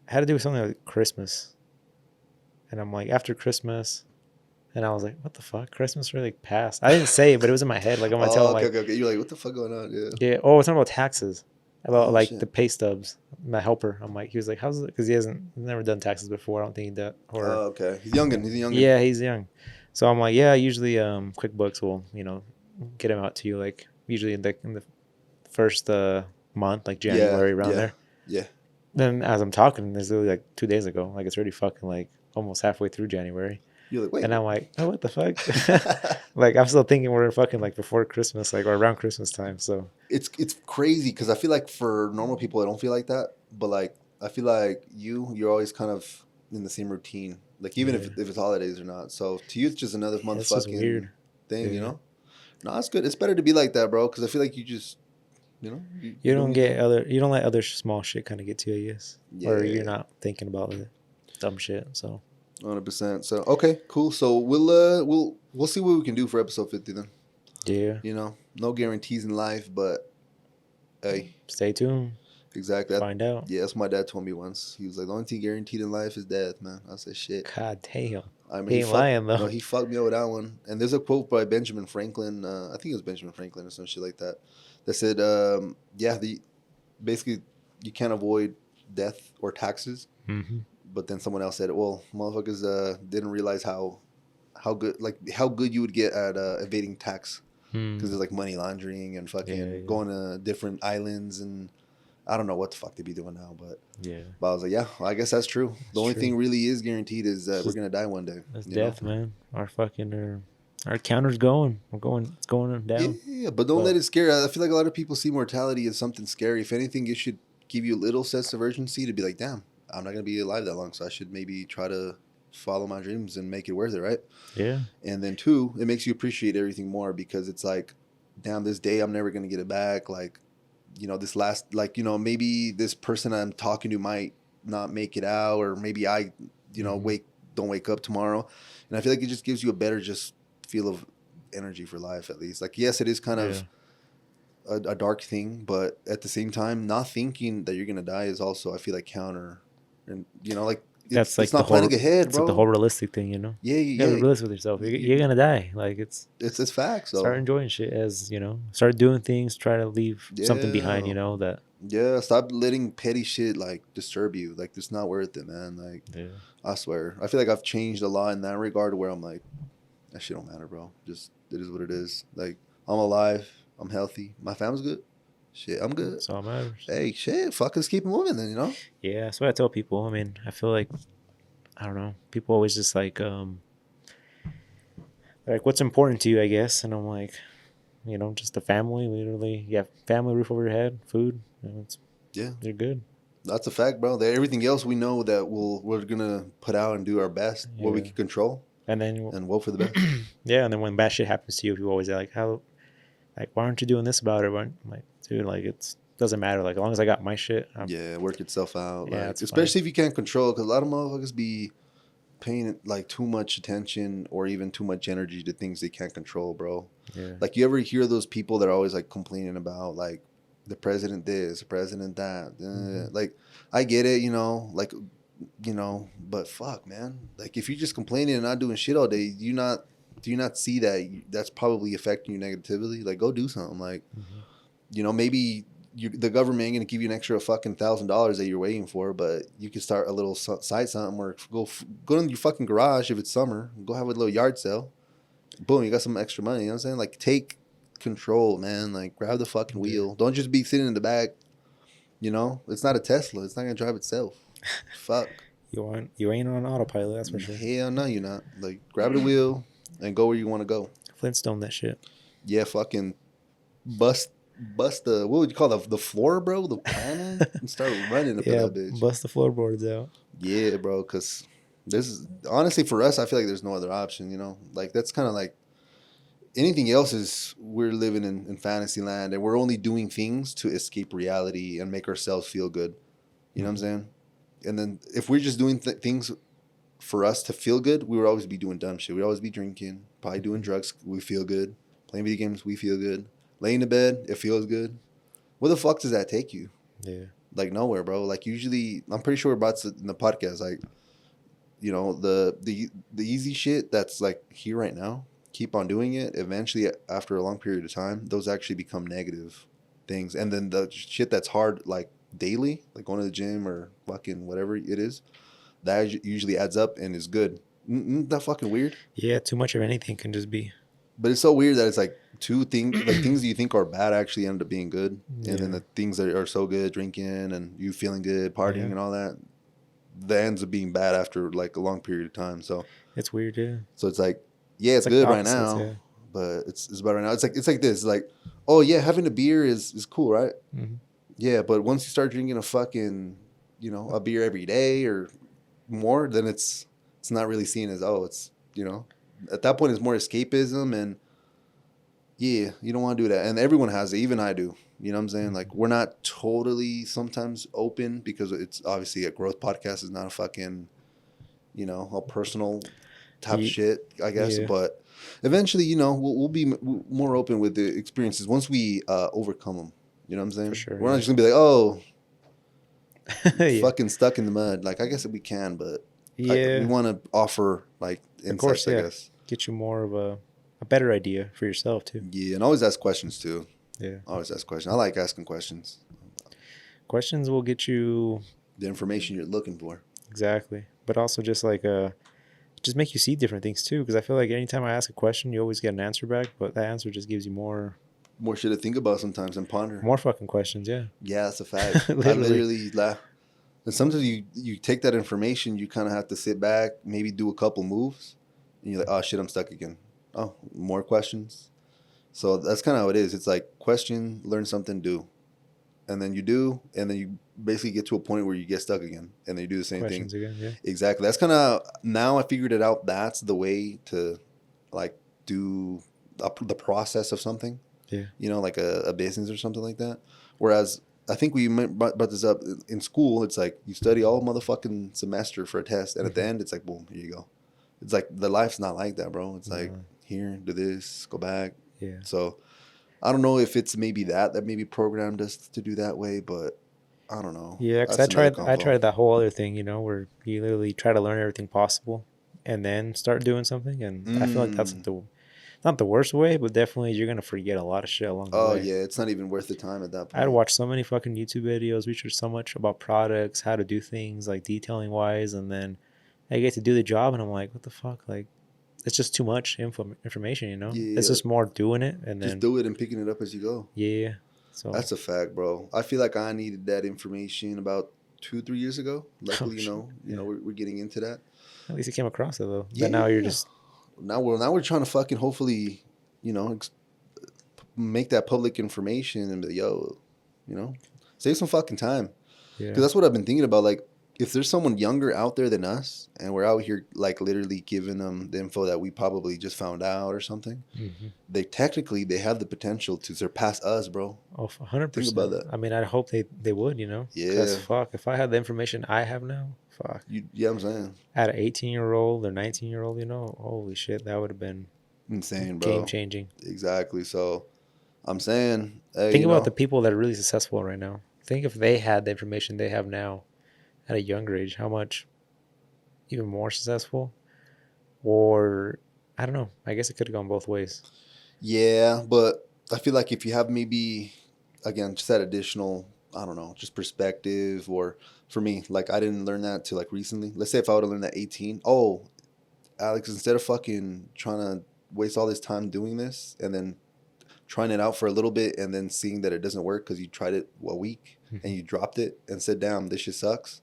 it had to do with something like Christmas. And I'm like, after Christmas, and I was like, what the fuck? Christmas really passed. I didn't say it, but it was in my head. Like I'm gonna tell Oh, him okay, like, okay, okay. You're like, what the fuck going on? Yeah. yeah, oh, it's not about taxes. About Oh like the shit. pay stubs. My helper. I'm like, he was like, how's it? Because he's never done taxes before. I don't think he did. Or Oh, okay. He's youngin. He's a youngin. yeah, he's young. So I'm like, yeah, usually QuickBooks will, get him out to you like usually in the first month, like Yeah, January around yeah, there. yeah. Then as I'm talking, it's literally like 2 days ago. Like it's already fucking like almost halfway through January. You're like, wait. And I'm like, oh, what the fuck? Like I'm still thinking we're fucking like before Christmas, like or around Christmas time. So It's crazy because I feel like for normal people, I don't feel like that. But like, I feel like you're always kind of in the same routine. Like even yeah, if it's holidays or not. So to you, it's just another yeah, month it's just fucking weird. thing, you Yeah, know? No, it's good. It's better to be like that, bro. Because I feel like you just, you don't need to. you don't let other small shit kind of get to you, I guess, or you're Yeah, not thinking about the dumb shit. So 100%. So okay, cool. So we'll see what we can do for episode 50 then. yeah, No guarantees in life, but hey, stay tuned, exactly. find out. Yeah, that's what my dad told me once. He was like, the only thing guaranteed in life is death, man. I said, shit. God damn, I mean, he ain't lying no, though. he fucked me over that one. And there's a quote by Benjamin Franklin. I think it was Benjamin Franklin or some shit like that. That said, yeah, basically you can't avoid death or taxes. Mm-hmm. But then someone else said, well, motherfuckers didn't realize how good you would get at evading tax because Mm. there's like money laundering and Yeah, fucking yeah, going to different islands and I don't know what the fuck they be doing now, yeah. but I was like, yeah, well, I guess that's true. The It's only true. thing really is guaranteed is It's that we're just gonna die one day. that's You know? death, man. Our counter's going. We're going. It's going down. Yeah, but don't let But it scare. I feel like a lot of people see mortality as something scary. If anything, it should give you a little sense of urgency to be like, damn, I'm not gonna be alive that long, so I should maybe try to follow my dreams and make it worth it, right? yeah, And then two, it makes you appreciate everything more because it's like, damn, this day I'm never gonna get it back. Like, this last, like, maybe this person I'm talking to might not make it out, or maybe I, hmm don't wake up tomorrow. And I feel like it just gives you a better just feel of energy for life, at least. Like, yes, it is kind yeah. of a dark thing, but at the same time, not thinking that you're gonna die is also, I feel like, counter, and like That's it's like the not whole. planning ahead, It's like the whole bro. realistic thing, you know. Yeah, You gotta yeah, be realistic with yourself. You're you, gonna die. Like it's facts, start though. enjoying shit start doing things. Try to leave something behind. Yeah. You know that. Yeah, stop letting petty shit like disturb you. Like it's not worth it, man. Like Yeah. I swear, I feel like I've changed a lot in that regard. Where I'm like, that shit don't matter, bro. Just it is what it is. Like I'm alive, I'm healthy, my family's good. Shit, I'm good. That's all that matters. Hey, shit, fuck, let's keep it moving then. Yeah, that's what I tell people. I mean, I feel like I don't know. People always just like what's important to you, I guess. And I'm like, just the family. Literally, you have family, roof over your head, food. Yeah, You're good. that's a fact, bro. That everything else we know that we're gonna put out and do our best, what we Yeah, can control, and then and hope for the best. yeah, and then when bad shit happens to you, people always say like, how, like, why aren't you doing this about it? I'm like, dude, like it's doesn't matter. Like as long as I got my shit, Yeah, work itself out. yeah, Like it's fine. especially if you can't control, because a lot of motherfuckers be paying like too much attention or even too much energy to things they can't control, bro. Yeah. Like you ever hear those people that are always like complaining about like the president this, the president that. Mm-hmm. Like I get it, like but fuck, man. Like if you're just complaining and not doing shit all day, do you not see that that's probably affecting you negatively? Like go do something. Like maybe the government ain't gonna give you an extra fucking $1,000 that you're waiting for, but you can start a little side something or go in your fucking garage if it's summer, go have a little yard sale. Boom, you got some extra money. You know what I'm saying? Like take control, man. Like grab the fucking Yeah. wheel. Don't just be sitting in the back. It's not a Tesla. It's not gonna drive itself. Fuck. You ain't on autopilot, that's for sure. Hell no, you're not. Like grab the wheel and go where you want to go. Flintstone that shit. Yeah, fucking bust the what would you call the floor, bro? The panel and start running up in Yeah, that bitch. bust the floorboards out. Yeah, bro. Because this is honestly for us. I feel like there's no other option. Like that's kind of like anything else is we're living in fantasy land, and we're only doing things to escape reality and make ourselves feel good. You know what I'm saying? And then if we're just doing things for us to feel good, we would always be doing dumb shit. We'd always be drinking, probably doing drugs. We feel good. Playing video games, we feel good. Laying in bed, it feels good. Where the fuck does that take you? Yeah. Like nowhere, bro. Like usually, I'm pretty sure about in the podcast, like you know, the easy shit that's like here right now. Keep on doing it. Eventually, after a long period of time, those actually become negative things. And then the shit that's hard, like daily, like going to the gym or fucking whatever it is, that usually adds up and is good. Isn't that fucking weird? Yeah, too much of anything can just be. But it's so weird that it's like two things, like things you think are bad actually end up being good, and then Yeah. the things that are so good, drinking and you feeling good, partying Yeah. and all that, that ends up being bad after like a long period of time. So It's weird, yeah. so it's like, yeah, it's like the good right opposites, now, yeah. but it's bad right now. It's like this, like, oh yeah, having a beer is cool, right? Mm-hmm. Yeah, but once you start drinking a fucking, you know, a beer every day or more, then it's not really seen as, oh, it's, you know, at that point it's more escapism, and yeah, you don't want to do that. And everyone has it, even I do. You know what I'm saying? Like we're not totally sometimes open because it's obviously a growth podcast is not a fucking, you know, a personal type shit, I guess. Yeah. But eventually, you know, we'll be more open with the experiences once we overcome them. You know what I'm saying? For sure, We're not yeah. just gonna be like, oh, Yeah. fucking stuck in the mud. Like I guess we can, but we Yeah. want to offer like Of course, insights, I yeah. guess. Get you more of a better idea for yourself too. Yeah, and always ask questions too. Yeah. Always ask questions. I like asking questions. Questions will get you The information you're looking for. exactly, but also just like just make you see different things too. Because I feel like anytime I ask a question, you always get an answer back, but that answer just gives you more Shit to think about sometimes and ponder. more fucking questions. Yeah. Yeah, that's a fact. I literally laugh. And sometimes you take that information, you kind of have to sit back, maybe do a couple moves, and you're like, oh shit, I'm stuck again. Oh, more questions. So that's kind of how it is. It's like question, learn something, do, and then you do, and then you basically get to a point where you get stuck again, and then you do the same Questions thing again. Yeah. Exactly. That's kind of now I figured it out. That's the way to like do the process of something. Yeah. You know, like a business or something like that. Whereas I think we brought this up in school. It's like you study all motherfucking semester for a test, and at the end, it's like boom, here you go. It's like the life's not like that, bro. It's like here, do this, go back. Yeah. So I don't know if it's maybe that maybe programmed us to do that way, but I don't know. Yeah, because I tried that whole other thing, you know, where you literally try to learn everything possible and then start doing something, and I feel like that's not the worst way, but definitely you're gonna forget a lot of shit along the way. Oh yeah, it's not even worth the time at that point. I'd watch so many fucking YouTube videos, research so much about products, how to do things like detailing wise, and then I get to do the job, and I'm like, what the fuck, like. It's just too much information, you know. Yeah, it's just more doing it and then just do it and picking it up as you go. Yeah, so that's a fact, bro. I feel like I needed that information about 2-3 years ago. Luckily, you know, we're getting into that. At least you came across it though. Yeah. But now you're just now we're trying to fucking hopefully, you know, make that public information and be, yo, you know, save some fucking time. Yeah. Because that's what I've been thinking about. Like, if there's someone younger out there than us and we're out here like literally giving them the info that we probably just found out or something, they have the potential to surpass us, bro. Oh, 100%. Think about that. I mean, I hope they would, you know. Yeah. Because fuck, if I had the information I have now, fuck. Yeah, I'm saying. At an 18-year-old or 19-year-old, you know, holy shit, that would have been insane, bro. Game changing. Exactly. So I'm saying, hey, think about the people that are really successful right now. Think if they had the information they have now at a younger age, how much even more successful, or I don't know. I guess it could have gone both ways. Yeah, but I feel like if you have maybe, again, just that additional, I don't know, just perspective, or for me, like I didn't learn that till like recently. Let's say if I would have learned that 18, oh, Alex, instead of fucking trying to waste all this time doing this and then trying it out for a little bit and then seeing that it doesn't work because you tried it a week and you dropped it and said, damn, this shit sucks.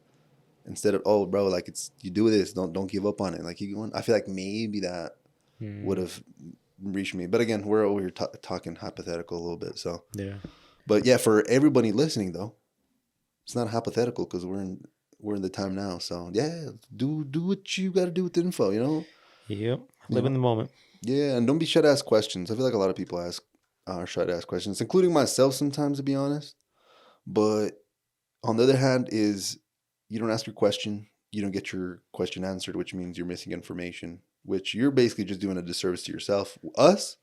Instead of, oh, bro, like it's, you do this, don't give up on it. Like keep going. I feel like maybe that would have reached me. But again, we're over here talking hypothetical a little bit. So, yeah. But yeah, for everybody listening though, it's not hypothetical because we're in the time now. So yeah, do what you got to do with the info, you know? Yep. Live in the moment. Yeah, and don't be shy to ask questions. I feel like a lot of people are shy to ask questions, including myself sometimes, to be honest. But on the other hand, is you don't ask your question, you don't get your question answered, which means you're missing information, which you're basically just doing a disservice to yourself. Us,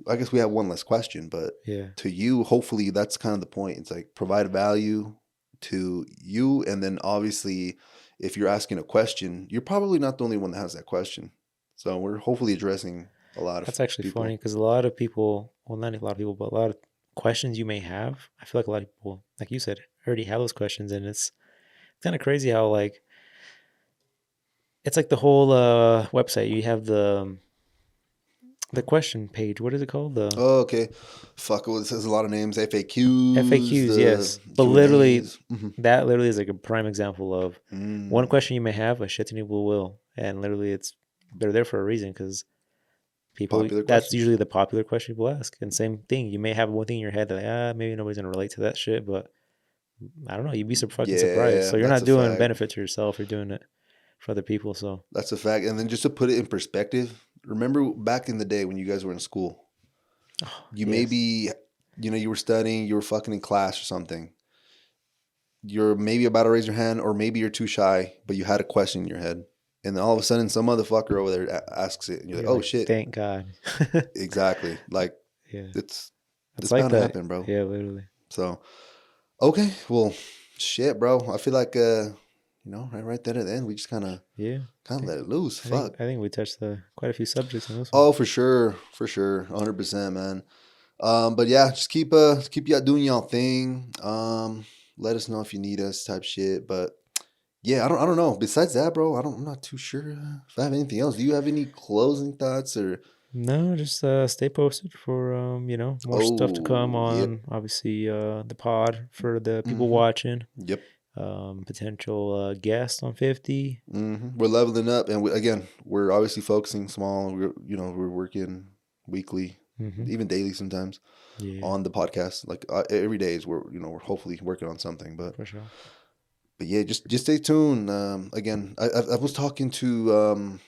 I guess we have one less question, but Yeah. to you, hopefully that's kind of the point. It's like provide value to you, and then obviously, if you're asking a question, you're probably not the only one that has that question. So we're hopefully addressing a lot of That's actually funny people. because a lot of people, well, not a lot of people, but a lot of questions you may have, I feel like a lot of people, like you said, already have those questions. And it's kind of crazy how, like, it's like the whole website. You have the question page. What is it called? The Oh, okay. Fuck, it says a lot of names. FAQs, FAQs, the yes. But literally, Q&As. Mm-hmm. that literally is like a prime example of one Mm, question you may have, a shit ton of people will. And literally, they're there for a reason because people, popular that's questions. usually the popular question people ask. And same thing, you may have one thing in your head that, like, maybe nobody's going to relate to that shit, but I don't know, you'd be fucking surprised. Yeah, So you're that's not a doing fact. benefit to yourself, you're doing it for other people. So, That's a fact. And then just to put it in perspective, remember back in the day when you guys were in school, oh, you yes. maybe, you were studying, you were fucking in class or something. You're maybe about to raise your hand, or maybe you're too shy, but you had a question in your head. And then all of a sudden, some motherfucker over there asks it, and you're like, You're oh like, shit. thank God. Exactly. Like, Yeah. it's, It's it's like bound to that. happen, bro. Yeah, literally. So, okay. Well, shit, bro. I feel like, right there at the end, we just Yeah. kind of let it loose. I think Fuck. I think we touched quite a few subjects in this one. Oh, for sure, 100%, man. But yeah, just keep y'all doing y'all thing. Let us know if you need us, type shit. But yeah, I don't know. Besides that, bro, I'm not too sure if I have anything else. Do you have any closing thoughts or? No, just stay posted for more stuff to come Oh, yep, on. Obviously, the pod for the people mm-hmm, watching. yep, Potential guest on 50. mm-hmm. We're leveling up, and again, we're obviously focusing small. We're working weekly, Mm-hmm. even daily sometimes Yeah, on the podcast. Like every day is we're hopefully working on something, but. for sure. But yeah, just stay tuned. Again, I was talking to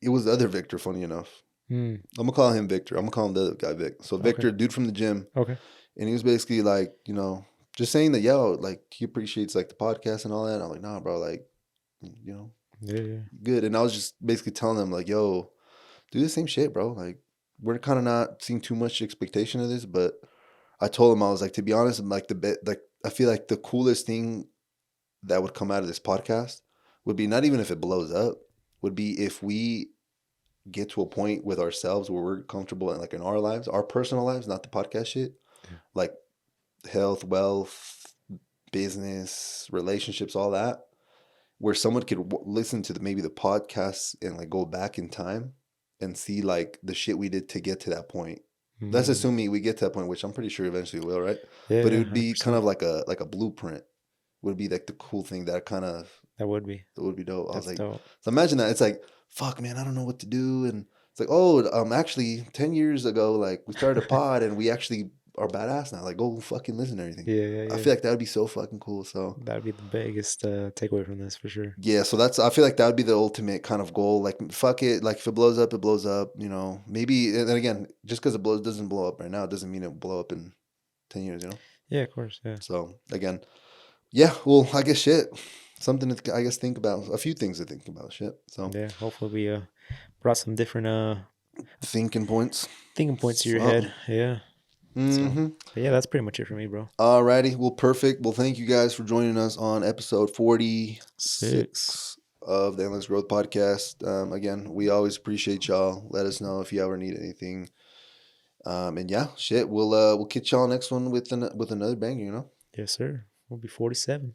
it was the other Victor. Funny enough, Mm, I'm gonna call him Victor. I'm gonna call him the other guy Vic. So okay. Victor, dude from the gym, Okay. and he was basically like, just saying that, like he appreciates like the podcast and all that. And I'm like, nah, bro, like, you know, Yeah, yeah. good. And I was just basically telling him like, yo, do the same shit, bro. Like, we're kind of not seeing too much expectation of this, but I told him I was like, to be honest, like I feel like the coolest thing that would come out of this podcast would be not even if it blows up, would be if we get to a point with ourselves where we're comfortable in like in our lives, our personal lives, not the podcast shit, Yeah. like health, wealth, business, relationships, all that, where someone could listen to maybe the podcast and like go back in time and see like the shit we did to get to that point. That's Mm, assuming we get to that point, which I'm pretty sure eventually we will, right? yeah, But it yeah, would be kind 100%. of like a blueprint. Would be like the cool thing that kind of That would be. that would be dope. I was That's like, dope. so imagine that. It's like, fuck, man, I don't know what to do. And it's like, oh, actually, 10 years ago, like, we started a pod and we actually are badass now. Like, go fucking listen to everything. Yeah, yeah, I yeah. feel like that would be so fucking cool. So, That would be the biggest takeaway from this for sure. yeah, so I feel like that would be the ultimate kind of goal. Like, fuck it. Like, if it blows up, it blows up. Maybe, and then again, just because doesn't blow up right now, it doesn't mean it will blow up in 10 years. Yeah, of course. Yeah. So, again, yeah, well, I guess shit. Something to, I guess, think about. A few things to think about. Shit. So, Yeah. Hopefully we brought some different thinking points. thinking points to your head. Something. Yeah. So, Mm-hmm. but yeah, that's pretty much it for me, bro. Alrighty. Well, perfect. Well, thank you guys for joining us on episode 6. 46 of the Endless Growth Podcast. Again, we always appreciate y'all. Let us know if you ever need anything. And yeah, shit. We'll catch y'all next one with another banger. Yes, sir. We'll be 47.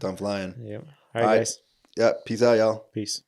Time flying. Yeah. All All right, right. guys. Yeah. Peace out, y'all. Peace.